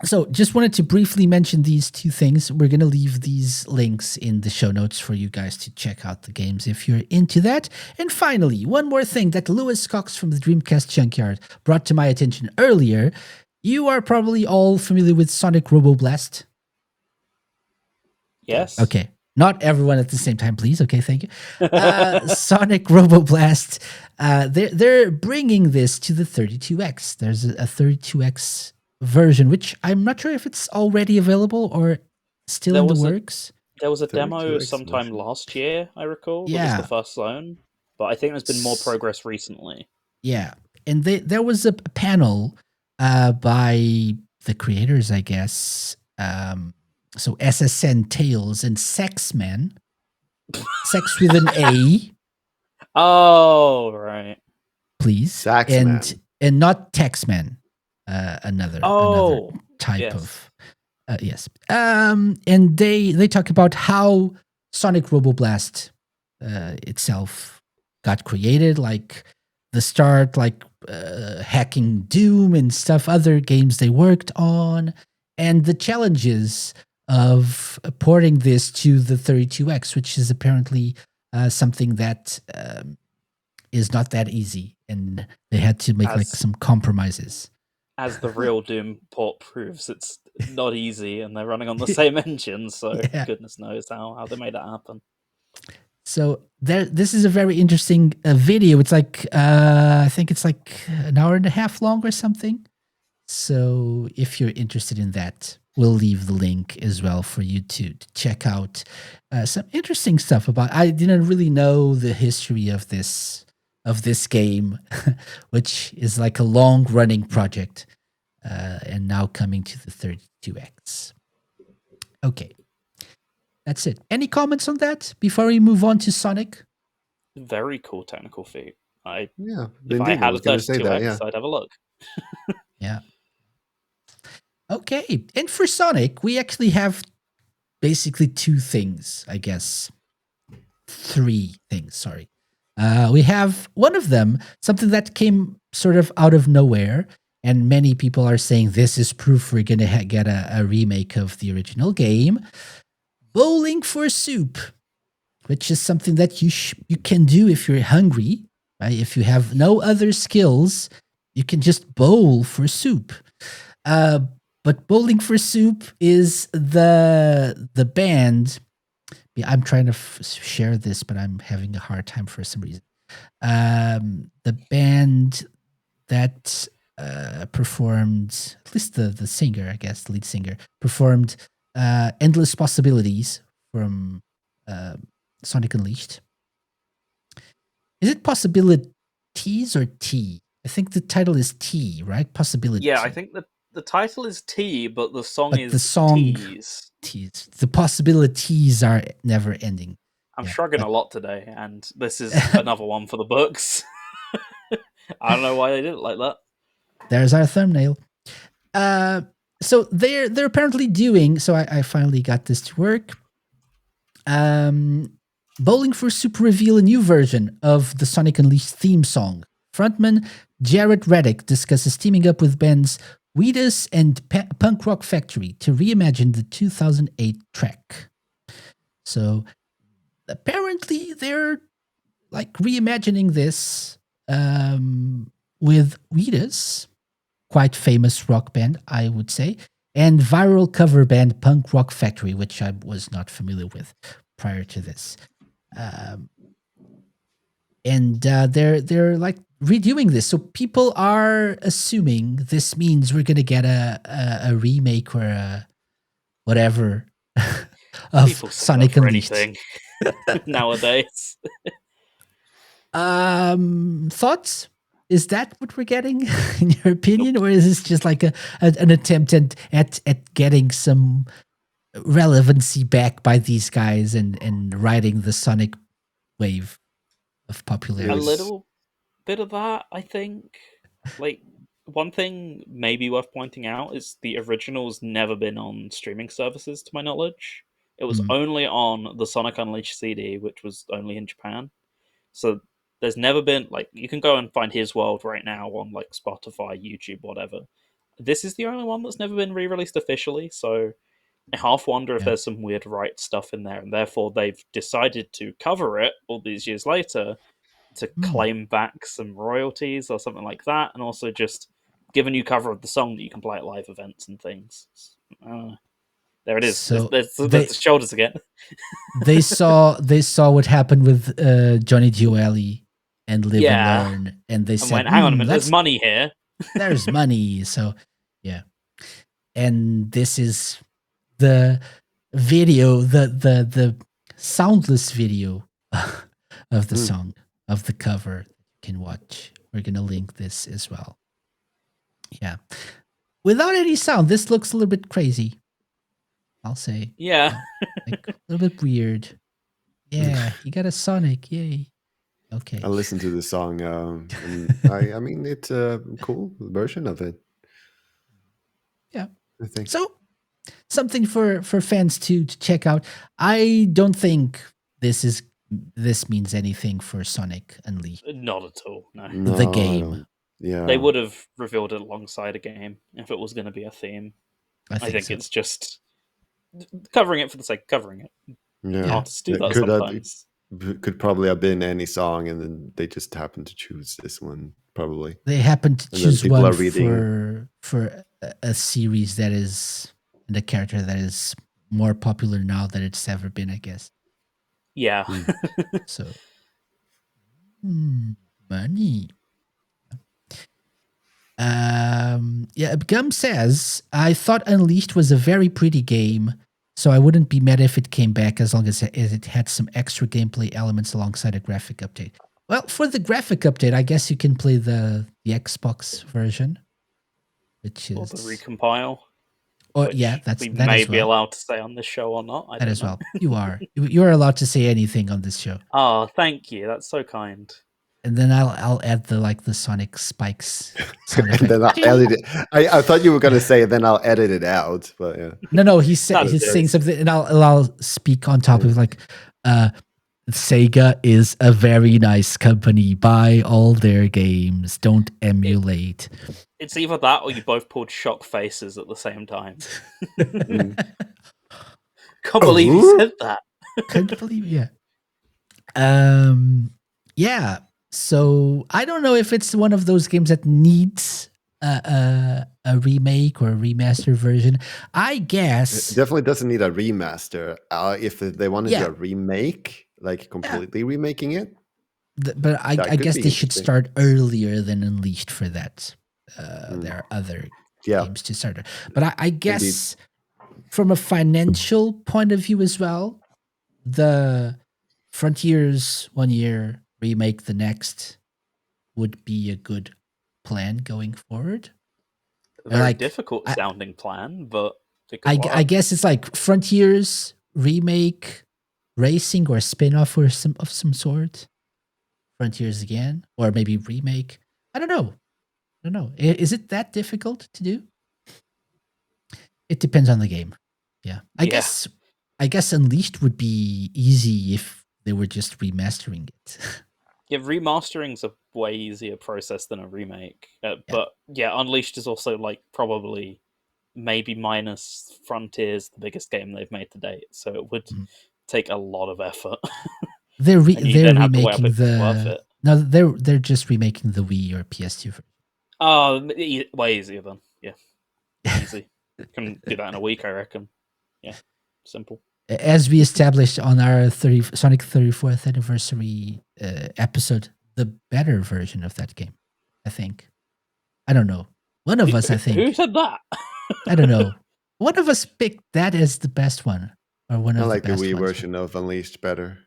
So just wanted to briefly mention these two things. We're going to leave these links in the show notes for you guys to check out the games if you're into that. And finally, one more thing that Lewis Cox from the Dreamcast Junkyard brought to my attention earlier. You are probably all familiar with Sonic Roboblast. Yes. Okay. Not everyone at the same time, please. Okay, thank you. Sonic Roboblast. They're bringing this to the 32X. There's a 32X version, which I'm not sure if it's already available or still in the works. There was a demo sometime last year, I recall. Yeah. That was the first zone. But I think there's been more progress recently. Yeah. And there was a panel by the creators, I guess. So SSN Tales and Sexman. Sex with an A. Oh, right. Please. Saxman. And not Texman. Another type of yes. And they talk about how Sonic Roboblast itself got created, like the start, like hacking Doom and stuff, other games they worked on, and the challenges of porting this to the 32X, which is apparently something that is not that easy, and they had to make like some compromises. As the real Doom port proves, it's not easy, and they're running on the same engine, so goodness knows how they made that happen. So this is a very interesting video. It's like I think it's like an hour and a half long or something. So if you're interested in that, we'll leave the link as well for you to check out some interesting stuff about. I didn't really know the history of this game, which is like a long running project, and now coming to the 32X. Okay. That's it. Any comments on that before we move on to Sonic? Very cool technical feat. If indeed, I had a 32X, I'd have a look. Yeah. Okay. And for Sonic, we actually have basically two things, I guess. Three things, sorry. We have one of them, something that came sort of out of nowhere, and many people are saying this is proof we're going to get a remake of the original game. Bowling for soup, which is something that you can do if you're hungry, right? If you have no other skills, you can just bowl for soup. But Bowling for Soup is the band. I'm trying to share this, but I'm having a hard time for some reason. The band that performed, at least the singer, I guess, the lead singer, performed Endless Possibilities from Sonic Unleashed. Is it Possibilities or T? I think the title is T, right? Possibility. Yeah, I think the title is T, but the song is T's. T's. The possibilities are never ending. I'm shrugging a lot today, and this is another one for the books. I don't know why they did it like that. There's our thumbnail. So they're apparently doing. So I finally got this to work. Bowling for Soup reveal a new version of the Sonic Unleashed theme song. Frontman Jared Reddick discusses teaming up with bands Wheatus and Punk Rock Factory to reimagine the 2008 track. So apparently they're like reimagining this with Wheatus, quite famous rock band, I would say, and viral cover band Punk Rock Factory, which I was not familiar with prior to this. And they're like redoing this, so people are assuming this means we're gonna get a remake or a whatever of Sonic Unleashed nowadays. Thoughts? Is that what we're getting, in your opinion, or is this just like an attempt at getting some relevancy back by these guys and riding the Sonic wave of popularity? A little bit of that, I think. Like, one thing maybe worth pointing out is the original's never been on streaming services, to my knowledge. It was only on the Sonic Unleashed CD, which was only in Japan. So there's never been, like, you can go and find His World right now on, like, Spotify, YouTube, whatever. This is the only one that's never been re-released officially, so I half wonder if there's some weird rights stuff in there, and therefore they've decided to cover it all these years later to claim back some royalties or something like that, and also just give a new cover of the song that you can play at live events and things. There it is. So there's the shoulders again. they saw what happened with Johnny Gioeli and Live and Learn, and they said, "Hang on a minute, there's money here. There's money." So yeah, and this is the video, the soundless video of the song, of the cover. You can watch. We're gonna link this as well. Yeah, without any sound, this looks a little bit crazy, I'll say. Yeah. Like a little bit weird. Yeah, you got a Sonic, yay. Okay. I listened to the song. And I mean, it's a cool version of it. Yeah. I think so. Something for fans to check out. I don't think this means anything for Sonic Unleashed. Not at all. No. The game. Yeah. They would have revealed it alongside a game if it was going to be a theme. I think so. It's just covering it for the sake of covering it. Yeah. Artists do that sometimes. Could probably have been any song, and then they just happened to choose this one. Probably they happened to choose one for a series that is, and a character that is more popular now than it's ever been, I guess. Yeah. So, money. Yeah, Gum says, I thought Unleashed was a very pretty game, so I wouldn't be mad if it came back as long as it had some extra gameplay elements alongside a graphic update. Well, for the graphic update, I guess you can play the Xbox version, which is... Or the recompile. Or yeah, that may be allowed to say on this show or not. I don't know. Well. You are. You are allowed to say anything on this show. Oh, thank you. That's so kind. And then I'll add the Sonic spikes. And then I'll edit it. I thought you were gonna say, then I'll edit it out. But yeah. No. He's saying something, and I'll speak on top of like, Sega is a very nice company. Buy all their games. Don't emulate. It's either that or you both pulled shock faces at the same time. Can't believe you said that. Can't believe, yeah. Yeah. So I don't know if it's one of those games that needs a remake or a remaster version. I guess it definitely doesn't need a remaster. If they want to do a remake, like completely remaking it. But I guess they should start earlier than Unleashed for that. There are other games to start. But I guess from a financial point of view as well, the Frontiers 1 year, remake the next would be a good plan going forward. Very difficult sounding plan, but I guess it's like Frontiers remake racing or spin-off or of some sort. Frontiers again, or maybe remake. I don't know. Is it that difficult to do? It depends on the game. Yeah. I guess Unleashed would be easy if they were just remastering it. Yeah, remastering's a way easier process than a remake. But yeah, Unleashed is also like probably maybe minus Frontiers, the biggest game they've made to date. So it would take a lot of effort. They're remaking they're just remaking the Wii or PS2 version. Oh, way easier then. Yeah, easy. Can do that in a week, I reckon. Yeah, simple. As we established on our Sonic 34th anniversary episode, the better version of that game, I think. I don't know. One of us, I think. Who said that? I don't know. One of us picked that as the best one, or one of the best. I like the Wii version of Unleashed better.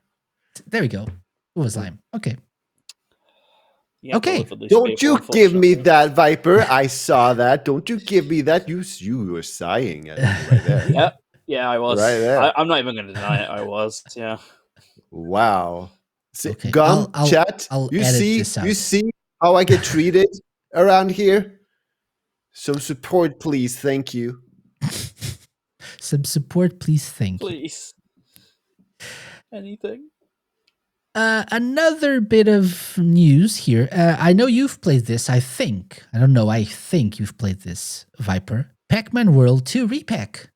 There we go. It was lime. Okay. Yeah, okay. Don't you give me that, Viper. I saw that. Don't you give me that. You were sighing at me right there. Yeah, I was. Right there. I'm not even going to deny it. I was. Yeah. Wow. See, okay. Chat. I'll you see how I get treated around here? Some support, please. Thank you. Some support, please. Thank you. Please. Anything. Another bit of news here. I know you've played this. I think you've played this, Viper. Pac-Man World 2 Repack.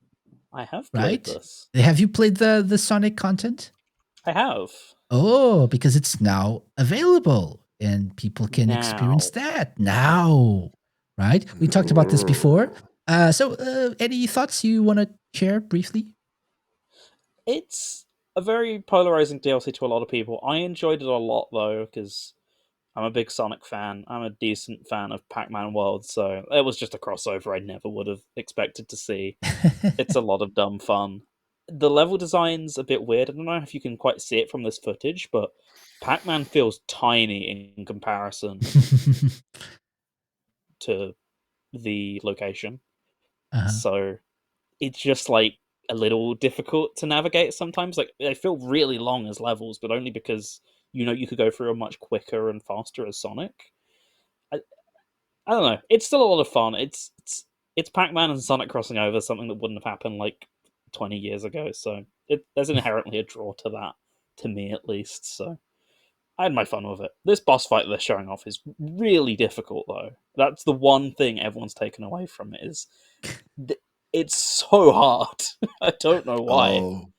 I have played this. Have you played the Sonic content? I have. Oh, because it's now available and people can experience that now, right? We talked about this before. So any thoughts you want to share briefly? It's a very polarizing DLC to a lot of people. I enjoyed it a lot, though, because I'm a big Sonic fan. I'm a decent fan of Pac-Man World, so it was just a crossover I never would have expected to see. It's a lot of dumb fun. The level design's a bit weird. I don't know if you can quite see it from this footage, but Pac-Man feels tiny in comparison to the location. So it's just like a little difficult to navigate sometimes. Like they feel really long as levels, but only because you could go through them much quicker and faster as Sonic. I don't know. It's still a lot of fun. It's Pac-Man and Sonic crossing over, something that wouldn't have happened like 20 years ago. So there's inherently a draw to that, to me at least. So I had my fun with it. This boss fight they're showing off is really difficult, though. That's the one thing everyone's taken away from it is it's so hard. I don't know why. Oh.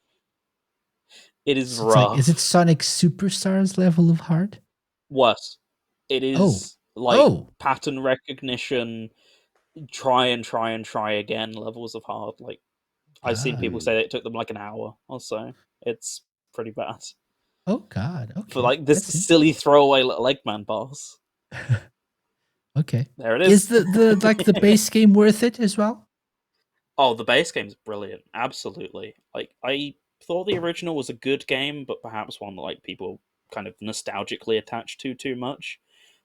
It is rough. Is it Sonic Superstars level of hard? Worse. It is pattern recognition, try again levels of hard. Like I've seen people say that it took them like an hour or so. It's pretty bad. Oh God! Okay. For like this silly throwaway little Eggman boss. Okay. There it is. Is the base game worth it as well? Oh, the base game's brilliant. Absolutely. Like I thought the original was a good game, but perhaps one that like people kind of nostalgically attached to too much.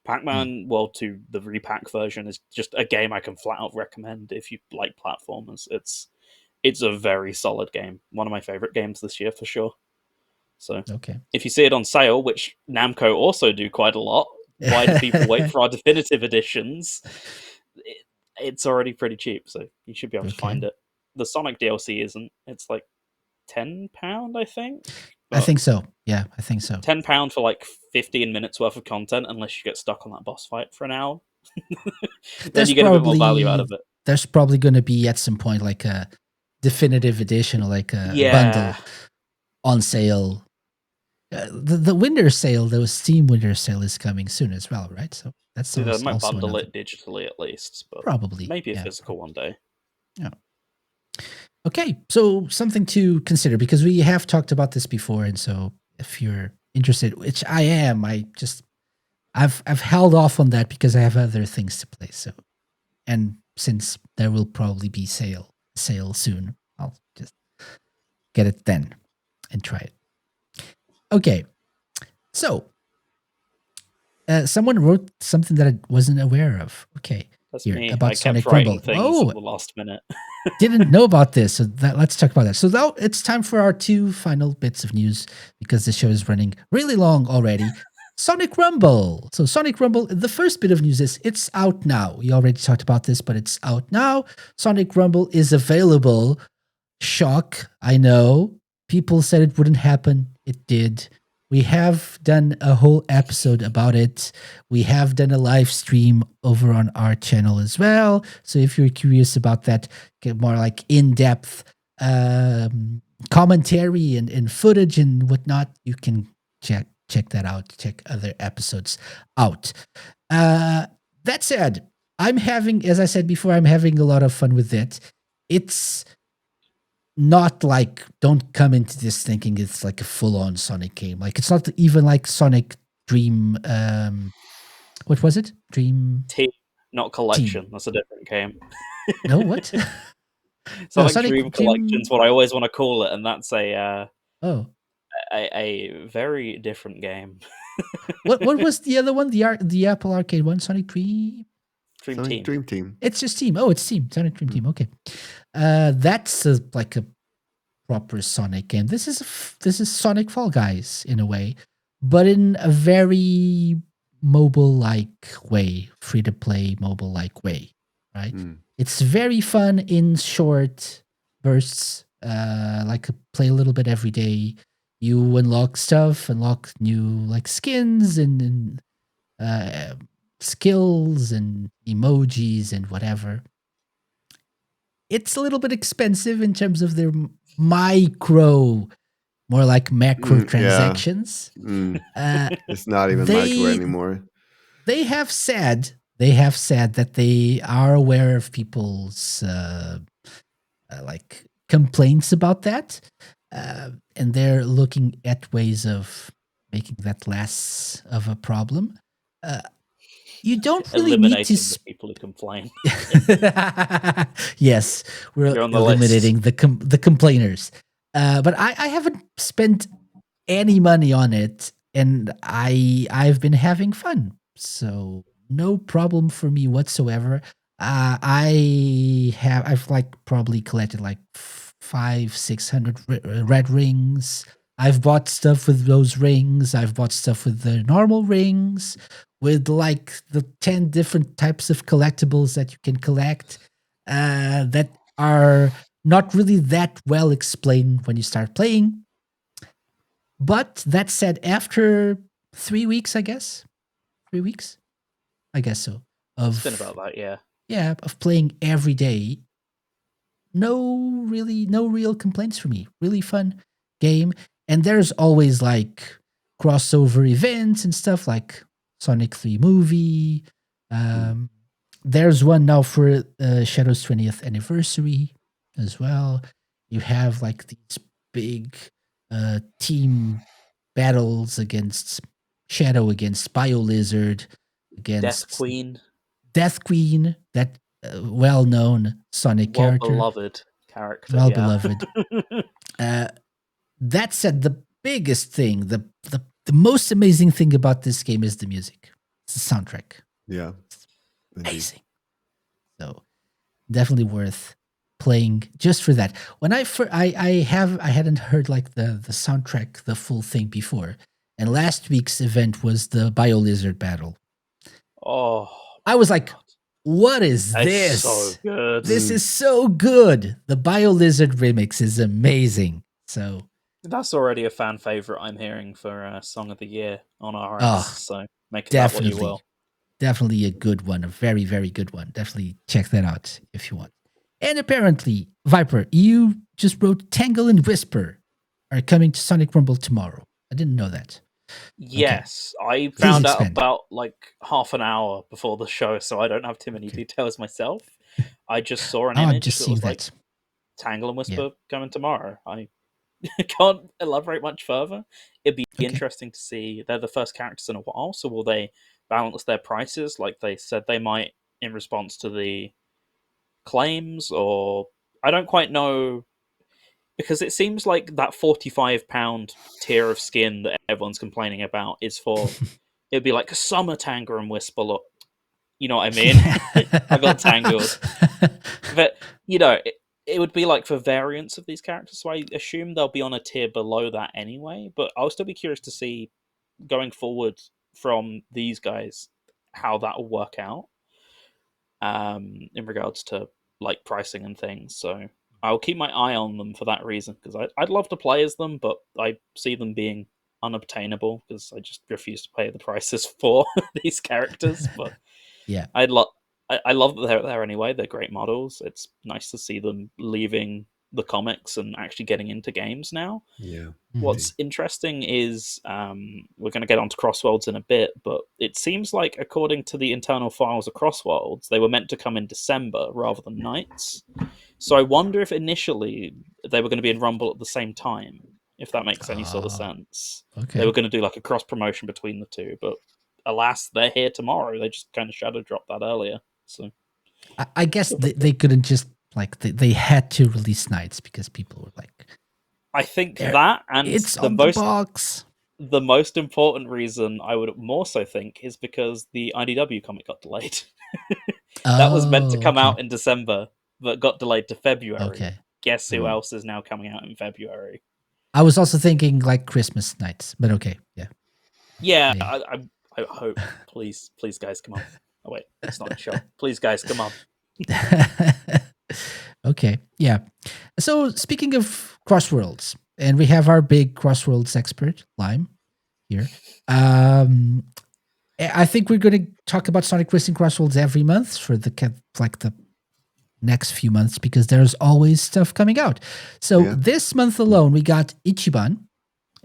Pac-Man World 2, the repack version, is just a game I can flat out recommend if you like platformers. It's a very solid game. One of my favorite games this year for sure. So if you see it on sale, which Namco also do quite a lot, why do people wait for our definitive editions? It's already pretty cheap, so you should be able to find it. The Sonic DLC isn't. It's like £10, I think. I think so. Yeah, I think so. £10 for like 15 minutes worth of content, unless you get stuck on that boss fight for an hour. Then you get a bit more value out of it. There's probably going to be at some point like a definitive edition or like a bundle on sale. The winter sale, the Steam winter sale is coming soon as well, right? So that's they might bundle it digitally at least, but probably maybe a physical one day. Yeah. Okay, so something to consider because we have talked about this before, and so if you're interested, which I am, I've held off on that because I have other things to play. So, and since there will probably be sale soon, I'll just get it then and try it. Okay, so someone wrote something that I wasn't aware of. Okay, that's me. About Sonic Rumble. Oh, the last minute. Didn't know about this, so let's talk about that. So now it's time for our two final bits of news because the show is running really long already. Sonic Rumble. So Sonic Rumble, the first bit of news is it's out now. We already talked about this, but it's out now. Sonic Rumble is available. Shock, I know. People said it wouldn't happen. It did. We have done a whole episode about it. We have done a live stream over on our channel as well. So if you're curious about that, get more like in-depth commentary and footage and whatnot, you can check that out. Check other episodes out. That said, as I said before, I'm having a lot of fun with it. It's not like, don't come into this thinking it's like a full-on Sonic game. Like it's not even like Sonic Dream. What was it? Dream Team, not Collection. Team. That's a different game. No, what? Sonic Dream Collection is what I always want to call it, and that's a very different game. What was the other one? The Apple Arcade one? Sonic Dream. Dream Team. It's just Team. Oh, it's Team. Sonic Dream Team. Okay, that's like a proper Sonic game. This is Sonic Fall Guys in a way, but in a very mobile-like way, free-to-play mobile-like way. right? It's very fun in short bursts, like play a little bit every day. You unlock stuff, unlock new like skins and skills and emojis and whatever. It's a little bit expensive in terms of their micro, more like macro transactions. It's not even micro anymore. They have said that they are aware of people's like complaints about that, and they're looking at ways of making that less of a problem. You don't really eliminating need to the people who complain. Yes, we're eliminating the complainers. But I haven't spent any money on it, and I've been having fun, so no problem for me whatsoever. I've like probably collected like 500-600 red rings. I've bought stuff with those rings. I've bought stuff with the normal rings, with like the 10 different types of collectibles that you can collect, that are not really that well explained when you start playing. But that said, after 3 weeks, I guess 3 weeks, I guess so. It's been about that, yeah, of playing every day. No real complaints for me. Really fun game, and there's always like crossover events and stuff like Sonic 3 movie. There's one now for Shadow's 20th anniversary as well. You have like these big team battles against Shadow, against BioLizard, against Death Queen, that well-known Sonic character. Beloved character. Well beloved. That said, the biggest thing, the most amazing thing about this game is the music. It's the soundtrack. Yeah. It's amazing. So definitely worth playing just for that. When I hadn't heard like the soundtrack, the full thing before. And last week's event was the BioLizard battle. Oh, I was like, what is this? So good. This is so good. The BioLizard remix is amazing. So that's already a fan favorite I'm hearing for Song of the Year on RS. So make that what you will. Definitely a good one. A very, very good one. Definitely check that out if you want. And apparently, Viper, you just wrote Tangle and Whisper are coming to Sonic Rumble tomorrow. I didn't know that. Yes, okay. I found out about like half an hour before the show, so I don't have too many details myself. I just saw an image that was like Tangle and Whisper coming tomorrow. I can't elaborate much further. It'd be interesting to see. They're the first characters in a while, so will they balance their prices like they said they might in response to the claims? Or I don't quite know, because it seems like that £45 tier of skin that everyone's complaining about is for it'd be like a summer Tangle and Whisper look. You know what I mean? I got tangled. But you know, it would be like for variants of these characters, so I assume they'll be on a tier below that anyway. But I'll still be curious to see going forward from these guys how that will work out in regards to like pricing and things. So I'll keep my eye on them for that reason, because I'd love to play as them, but I see them being unobtainable because I just refuse to pay the prices for these characters. But yeah, I love that they're there anyway. They're great models. It's nice to see them leaving the comics and actually getting into games now. Yeah. What's interesting is we're going to get onto CrossWorlds in a bit, but it seems like according to the internal files of CrossWorlds, they were meant to come in December rather than nights. So I wonder if initially they were going to be in Rumble at the same time, if that makes any sort of sense. Okay. They were going to do like a cross promotion between the two, but alas, they're here tomorrow. They just kind of shadow dropped that earlier. So I guess they couldn't just like they had to release nights because people were like, I think that, and it's on the box. The most important reason I would more so think is because the IDW comic got delayed. That was meant to come out in December, but got delayed to February. Okay. Guess who else is now coming out in February? I was also thinking like Christmas nights, but okay, yeah. Yeah, I hope. Please, guys, come on. Oh wait, it's not a show. Please, guys, come on. Okay, yeah. So speaking of CrossWorlds, and we have our big CrossWorlds expert, Lime, here. I think we're going to talk about Sonic Racing CrossWorlds every month for the next few months because there's always stuff coming out. So this month alone, we got Ichiban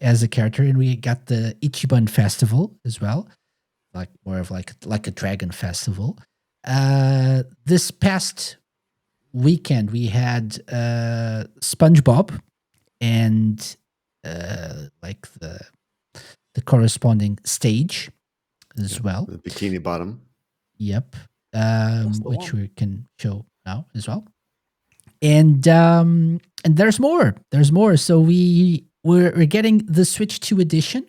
as a character, and we got the Ichiban Festival as well, like more of like a dragon festival. This past weekend, we had SpongeBob and like the corresponding stage as well. The Bikini Bottom. Yep. Which we can show now as well. And there's more. There's more. So we're getting the Switch 2 edition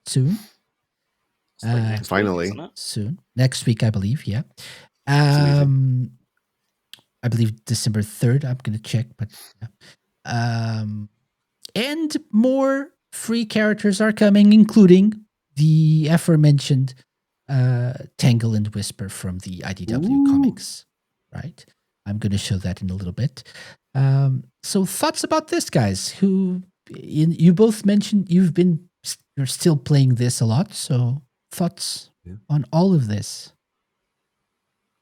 soon. Finally. Soon. Next week, I believe. Yeah. I believe December 3rd. I'm gonna check, but yeah. And more free characters are coming, including the aforementioned Tangle and Whisper from the IDW comics. Right. I'm going to show that in a little bit. So thoughts about this, guys? Who you both mentioned you're still playing this a lot. So thoughts on all of this?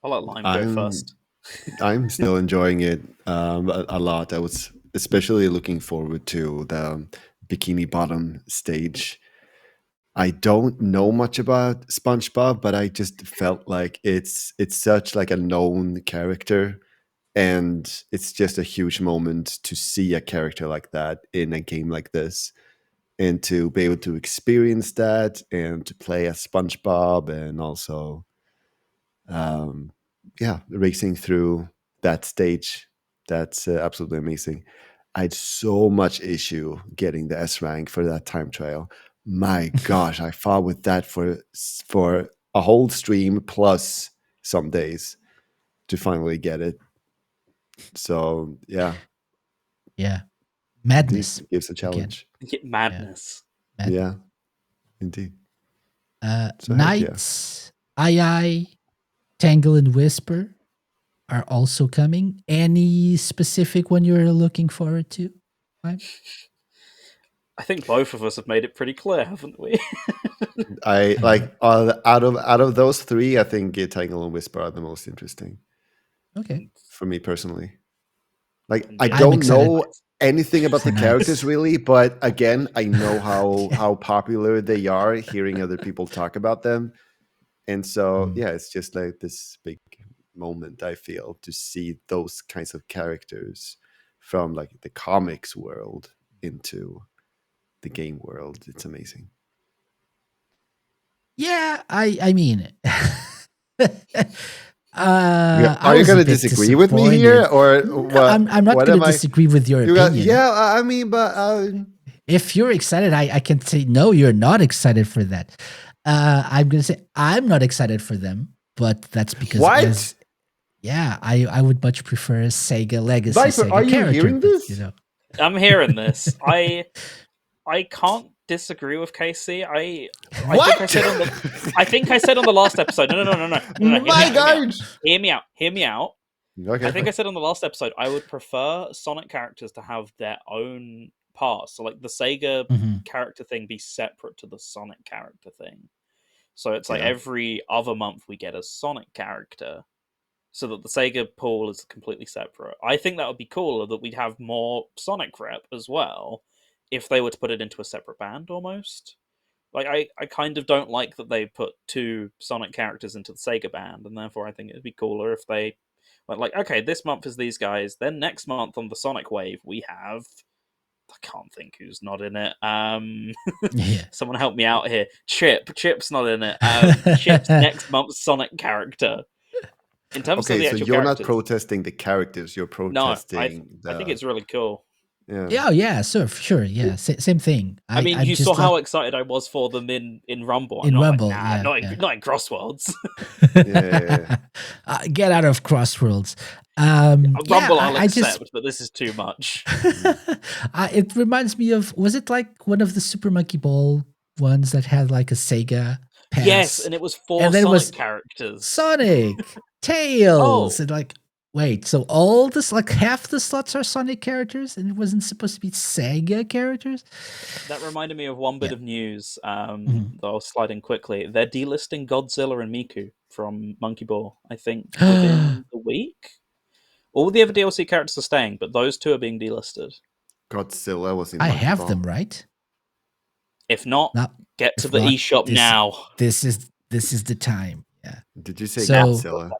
I'll let Lime go first. I'm still enjoying it a lot. I was especially looking forward to the Bikini Bottom stage. I don't know much about SpongeBob, but I just felt like it's such like a known character. And it's just a huge moment to see a character like that in a game like this, and to be able to experience that and to play as SpongeBob, and also, racing through that stage. That's absolutely amazing. I had so much issue getting the S rank for that time trial. My gosh, I fought with that for a whole stream plus some days to finally get it. So yeah, madness. It gives a challenge. Madness. Yeah, indeed. Knights, II, Tangle and Whisper are also coming. Any specific one you're looking forward to? I think both of us have made it pretty clear, haven't we? I like out of those three, I think Tangle and Whisper are the most interesting. Okay. For me personally. Like I don't know anything about the characters really, but again, I know how popular they are, hearing other people talk about them. And so it's just like this big moment, I feel, to see those kinds of characters from like the comics world into the game world. It's amazing. Yeah, I mean are you going to disagree with me here, or what? No, I'm not going to disagree with your opinion. I mean, but if you're excited, I can say no. You're not excited for that. I'm going to say I'm not excited for them, but that's because what? I would much prefer a Sega Legacy. Viper, Sega are you hearing this? You know. I'm hearing this. I can't disagree with KC. I think I said on the last episode. No. My God! Hear me out. Okay. I think I said on the last episode I would prefer Sonic characters to have their own parts. So like the Sega character thing be separate to the Sonic character thing. So it's like every other month we get a Sonic character, so that the Sega pool is completely separate. I think that would be cooler, that we'd have more Sonic rep as well, if they were to put it into a separate band almost. Like, I kind of don't like that they put two Sonic characters into the Sega band, and therefore I think it'd be cooler if they went like, okay, this month is these guys, then next month on the Sonic Wave we have... I can't think who's not in it. Someone help me out here. Chip's not in it. Chip's next month's Sonic character. In terms of the actual you're characters, not protesting the characters, you're protesting I think it's really cool. Yeah, so sure, yeah, same thing. I mean, you saw how excited I was for them in Rumble. In Rumble, not in CrossWorlds. Get out of CrossWorlds. Rumble I'll accept, but this is too much. It reminds me of, was it like one of the Super Monkey Ball ones that had like a Sega pass? Yes, and it was four Sonic characters. Sonic! Tails, and like, wait, so all this, like half the slots are Sonic characters, and it wasn't supposed to be Sega characters? That reminded me of one bit of news that I'll slide in quickly. They're delisting Godzilla and Miku from Monkey Ball, I think, within the week. All the other DLC characters are staying, but those two are being delisted. Godzilla was in I Monkey have Ball. them, right? If not, get to the eShop now. This is the time. Yeah. Did you say Godzilla?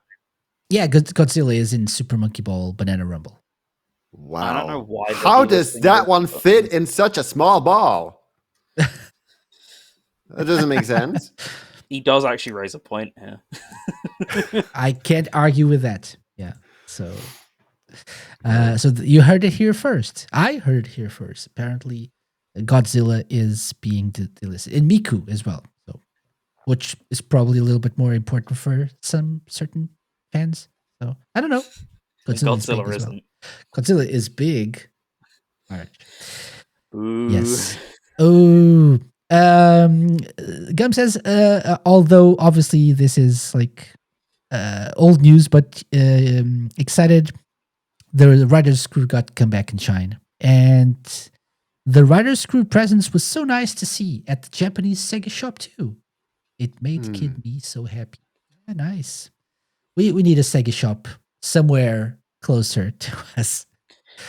Yeah, Godzilla is in Super Monkey Ball Banana Rumble. Wow. I don't know why. How does that one fit in such a small ball? That doesn't make sense. He does actually raise a point here. I can't argue with that. Yeah. So, you heard it here first. I heard it here first. Apparently, Godzilla is being delisted, and Miku as well. So, which is probably a little bit more important for some certain fans. So I don't know. Godzilla isn't. Godzilla is big. All right. Ooh. Yes. Oh. Gum says, although obviously this is like old news, but excited. The Writers' Crew got to come back and shine, and the Writers' Crew presence was so nice to see at the Japanese Sega shop too. It made Kid Me so happy. Yeah, nice. We need a Sega shop somewhere closer to us.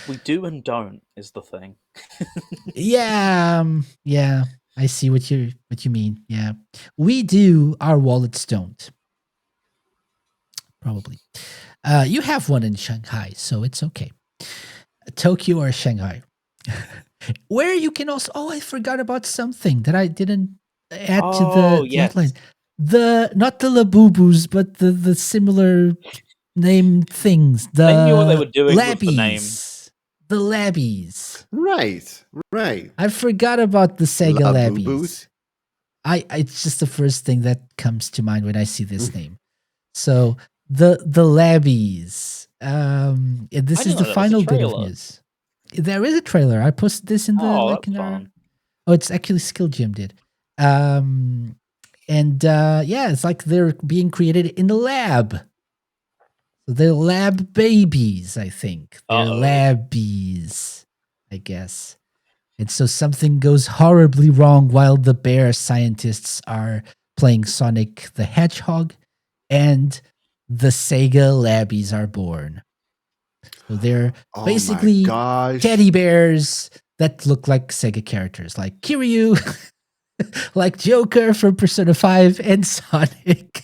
We do and don't is the thing. Yeah. I see what you mean. Yeah, we do. Our wallets don't. Probably. You have one in Shanghai, so it's okay. Tokyo or Shanghai, where you can also. Oh, I forgot about something that I didn't add to the outline. Not the Labubus, but the similar name things. They knew what they were doing with the name. The Labbies. Right. I forgot about the Sega Labubus. Labbies. It's just the first thing that comes to mind when I see this name. So the Labbies. This is the final bit of news. There is a trailer. I posted this in the it's actually Skill Jim did. It's like they're being created in the lab. So they're lab babies, I think. They're labbies, I guess. And so something goes horribly wrong while the bear scientists are playing Sonic the Hedgehog, and the Sega labbies are born. So they're basically teddy bears that look like Sega characters, like Kiryu, like Joker from Persona 5, and Sonic.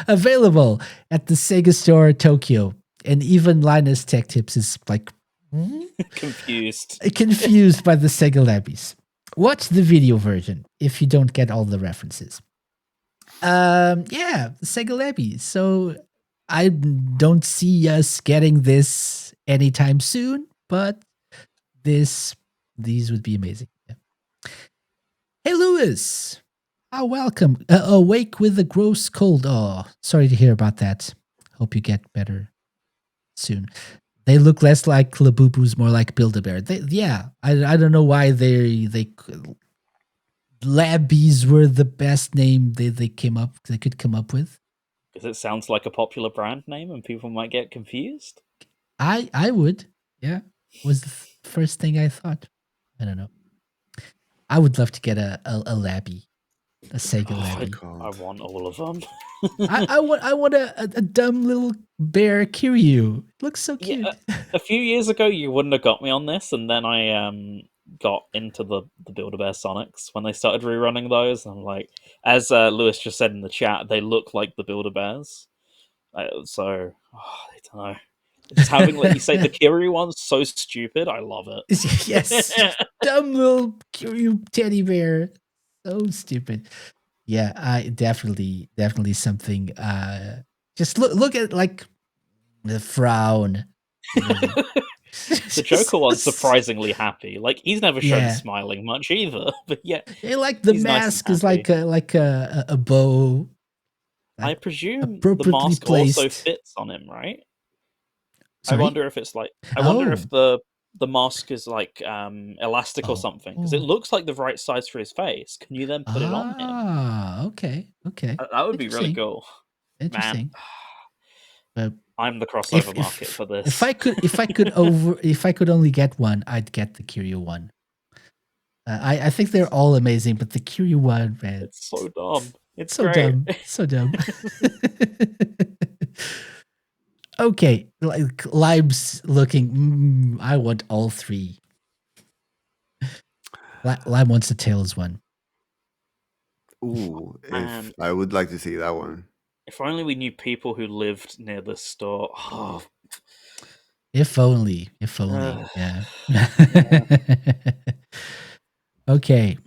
Available at the Sega Store Tokyo. And even Linus Tech Tips is like confused by the Sega Labbies. Watch the video version if you don't get all the references. The Sega Labbies. So I don't see us getting this anytime soon, but these would be amazing. Yeah. Hey, Lewis. Welcome. Awake with a gross cold. Oh, sorry to hear about that. Hope you get better soon. They look less like Labubus, more like Build-A-Bear. I don't know why they Labbies were the best name they could come up with. Because it sounds like a popular brand name and people might get confused. I would. Yeah. Was the first thing I thought. I don't know. I would love to get a Labbie. A Sega Labbie. I want all of them. I want a dumb little bear Kiryu. It looks so cute. Yeah, a few years ago, you wouldn't have got me on this, and then I got into the Build-A-Bear Sonics when they started rerunning those. And I'm like, as Lewis just said in the chat, they look like the Build-A-Bears. I don't know. Just having you say the Kiryu one's so stupid. I love it. Yes, dumb little Kiryu teddy bear. So stupid. Yeah, I definitely something. Just look at like the frown. The Joker one's surprisingly happy. Like he's never shown smiling much either. But yeah, like the mask is like a bow. I presume the mask placed. also fits on him, right? Sorry? I wonder if it's like. I wonder if the mask is like elastic or something, because it looks like the right size for his face. Can you then put it on him? Okay. That would be really cool. Interesting. I'm the crossover market for this. If I could only get one, I'd get the Kiryu one. I think they're all amazing, but the Kiryu one, man, it's so dumb. It's so great. dumb, so dumb. Okay, like Lime's looking. I want all three. Lime wants the Tails one. Ooh, if I would like to see that one. If only we knew people who lived near the store. Oh. If only. Yeah. Okay.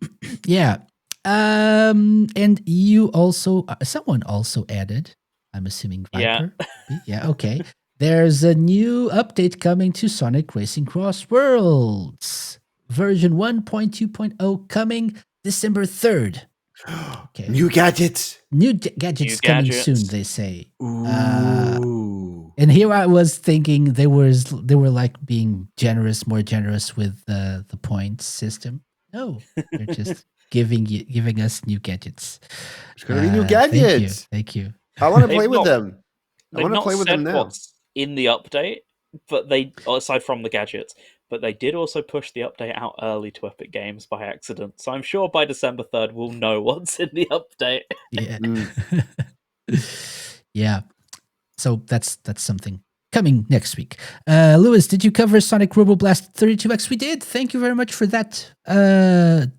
Yeah. And you also, someone also added, I'm assuming Viper. Yeah. Okay. There's a new update coming to Sonic Racing CrossWorlds. Version 1.2.0 coming December 3rd. Okay. New gadgets. New gadgets coming soon, they say. Ooh. And here I was thinking they were like being more generous with the points system. No, they're just giving us new gadgets. It's gonna be new gadgets. Thank you. I want to play with them. I want to play with them now. What's in the update, but they, aside from the gadgets, but they did also push the update out early to Epic Games by accident. So I'm sure by December 3rd we'll know what's in the update. Yeah. Yeah. So that's something coming next week. Lewis, did you cover Sonic Roboblast 32X? We did. Thank you very much for that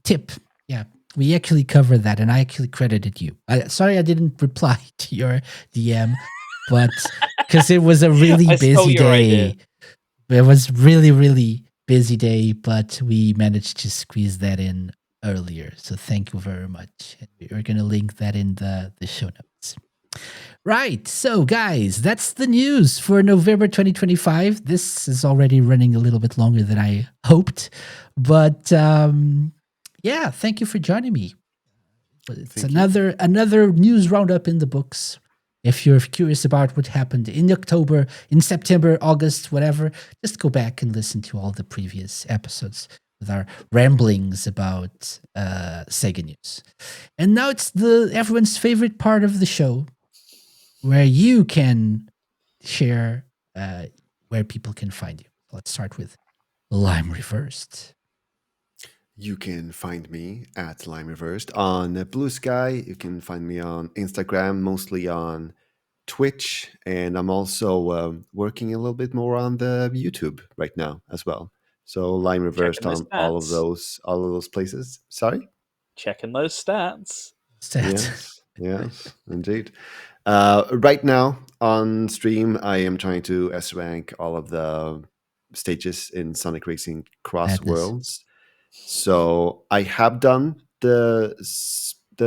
tip. Yeah, we actually covered that, and I actually credited you. Sorry I didn't reply to your DM, but because it was a really busy day. It was really, really busy day, but we managed to squeeze that in earlier. So thank you very much. We're going to link that in the show notes. Right. So, guys, that's the news for November 2025. This is already running a little bit longer than I hoped. But, yeah, thank you for joining me. It's another news roundup in the books. If you're curious about what happened in October, in September, August, whatever, just go back and listen to all the previous episodes with our ramblings about Sega news. And now it's everyone's favorite part of the show, where you can share where people can find you. Let's start with Lime Reversed. You can find me at Lime Reversed on Blue Sky. You can find me on Instagram, mostly on Twitch, and I'm also working a little bit more on the YouTube right now as well. So Lime Reversed on all of those places. Sorry? Checking those stats. Yes, indeed. Right now on stream, I am trying to S-rank all of the stages in Sonic Racing CrossWorlds. So I have done the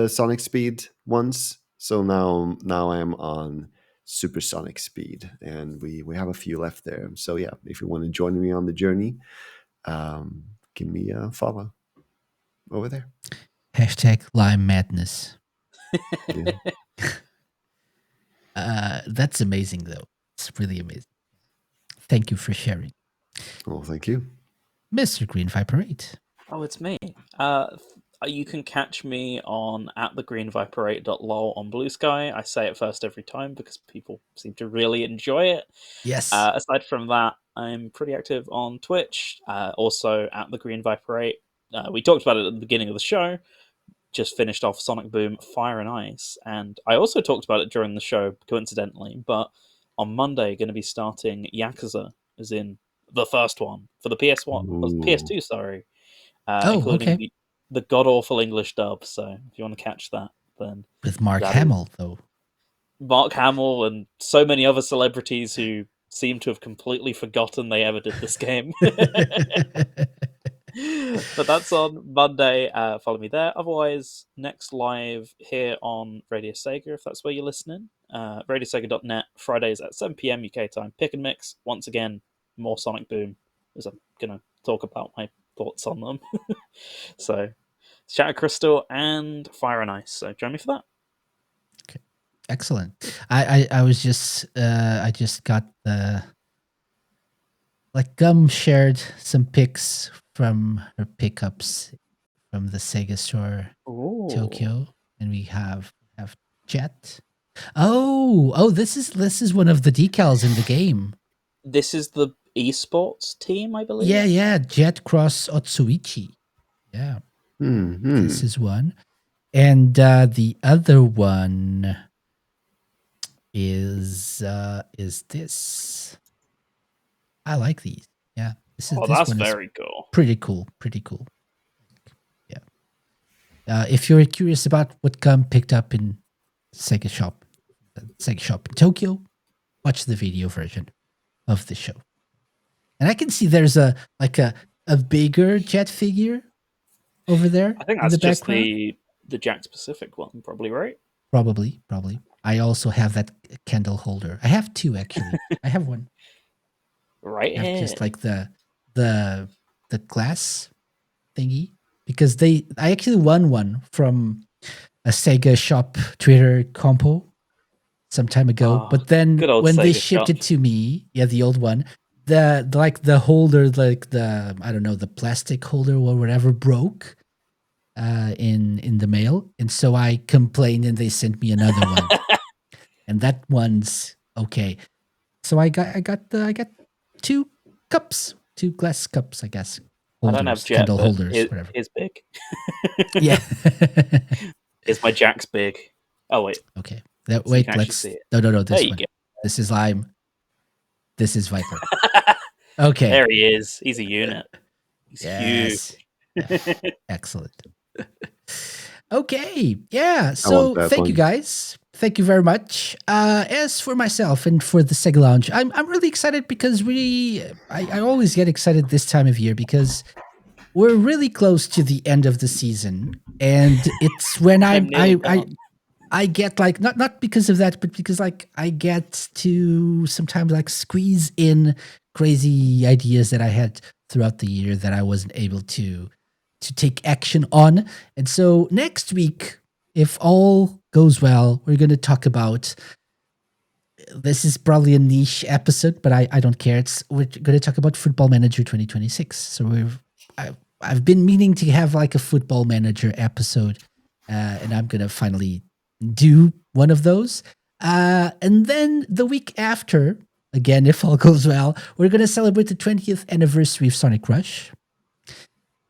Sonic Speed once. So now I am on Supersonic Speed, and we have a few left there. So yeah, if you want to join me on the journey, give me a follow over there. #Lime Madness. That's amazing, though. It's really amazing. Thank you for sharing. Well, thank you. Mr. Green Viper 8. Oh, it's me. You can catch me on @thegreenviper8.lol on Blue Sky. I say it first every time because people seem to really enjoy it. Yes. Aside from that, I'm pretty active on Twitch. Also @thegreenviper8. We talked about it at the beginning of the show. Just finished off Sonic Boom Fire and Ice, and I also talked about it during the show, coincidentally, but on Monday going to be starting Yakuza, as in the first one, for the PS2, sorry. Including the god-awful English dub, so if you want to catch that, then... With Mark Hamill, though. Mark Hamill and so many other celebrities who seem to have completely forgotten they ever did this game. But that's on Monday. Follow me there. Otherwise, next live here on Radio Sega, if that's where you're listening. RadioSega.net, Fridays at 7 p.m. UK time. Pick and mix. Once again, more Sonic Boom, as I'm going to talk about my thoughts on them. So, Shatter Crystal and Fire and Ice. So, join me for that. Okay, excellent. I was just I just got the Gum shared some pics from her pickups from the Sega store Tokyo, and we have Jet, Oh, this is one of the decals in the game. This is the esports team, I believe. Yeah, Jet Cross Otsuichi. Yeah. This is one. And the other one is this. I like these. Yeah. This that's one very cool. Pretty cool. Yeah. If you're curious about what Gum picked up in Sega Shop in Tokyo, watch the video version of the show. And I can see there's a bigger Jet figure over there. I think that's just the Jack Pacific one, probably, right? Probably. I also have that candle holder. I have two, actually. I have one. Right here. Just like the glass thingy. Because I actually won one from a Sega Shop Twitter compo some time ago. But then when they shipped it to me, the old one, the holder, the plastic holder or whatever broke in the mail, and so I complained, and they sent me another one, and that one's okay. So I got two glass cups, I guess. Holders, I don't have Jet, holders, whatever. It's big. Yeah, is my Jack's big? Oh wait, okay. Wait, let's. No. This one. Go. This is Lime. This is Viper. Okay. There he is. He's a unit. He's huge. Yeah. Excellent. Okay. Yeah. So thank you guys. Thank you very much. As for myself and for the Sega Lounge, I'm really excited because I always get excited this time of year because we're really close to the end of the season, and it's when I get like not because of that, but because like I get to sometimes like squeeze in crazy ideas that I had throughout the year that I wasn't able to take action on. And so next week, if all goes well, we're going to talk about, this is probably a niche episode, but I don't care. We're going to talk about Football Manager 2026. So I've been meaning to have like a Football Manager episode, and I'm going to finally do one of those. And then the week after, again, if all goes well, we're going to celebrate the 20th anniversary of Sonic Rush.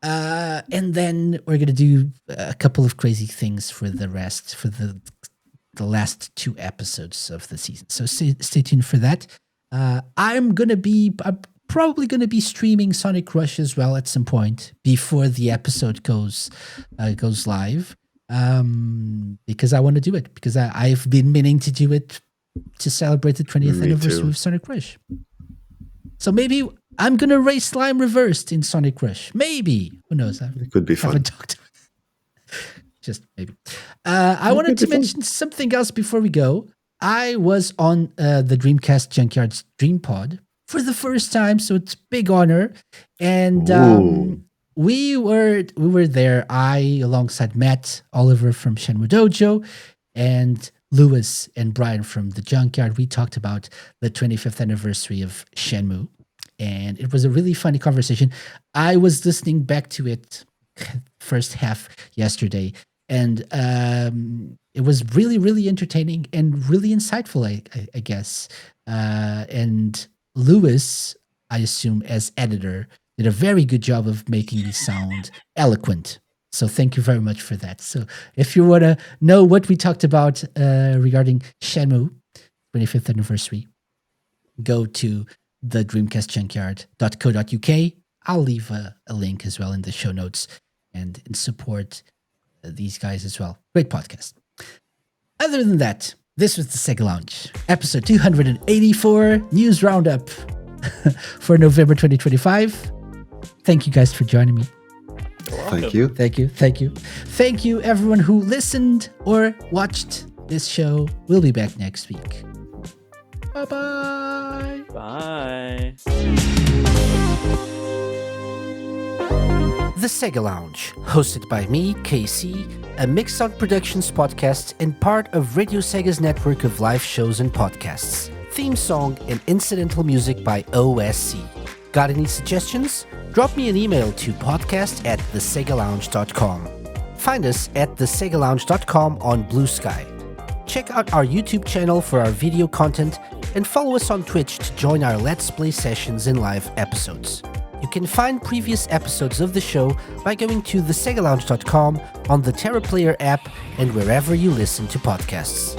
And then we're going to do a couple of crazy things for the rest, for the last two episodes of the season. So stay tuned for that. I'm probably going to be streaming Sonic Rush as well at some point before the episode goes live. Because I want to do it, because I've been meaning to do it to celebrate the 20th anniversary of Sonic Rush. So maybe I'm going to race Slime reversed in Sonic Rush. Maybe. Who knows? It could be fun. Haven't talked. Just maybe. I wanted to mention something else before we go. I was on the Dreamcast Junkyard's Dream Pod for the first time, so it's a big honor. And we were there. I, alongside Matt, Oliver from Shenmue Dojo, and Lewis and Brian from the Junkyard, we talked about the 25th anniversary of Shenmue. And it was a really funny conversation. I was listening back to it first half yesterday, and it was really, really entertaining and really insightful, I guess. And Lewis, I assume, as editor, did a very good job of making me sound eloquent. So thank you very much for that. So if you want to know what we talked about regarding Shenmue 25th anniversary, go to the dreamcastjunkyard.co.uk. I'll leave a link as well in the show notes and support these guys as well. Great podcast. Other than that, this was the Sega Lounge, episode 284, news roundup for November 2025. Thank you guys for joining me. Thank you. Thank you, everyone who listened or watched this show. We'll be back next week. Bye-bye. Bye. The Sega Lounge, hosted by me, KC, a Mixout Productions podcast and part of Radio Sega's network of live shows and podcasts. Theme song and incidental music by OSC. Got any suggestions? Drop me an email to podcast@thesegalounge.com. Find us at thesegalounge.com on Blue Sky. check out our YouTube channel for our video content and follow us on Twitch to join our Let's Play sessions and live episodes. You can find previous episodes of the show by going to thesegalounge.com, on the TerraPlayer app, and wherever you listen to podcasts.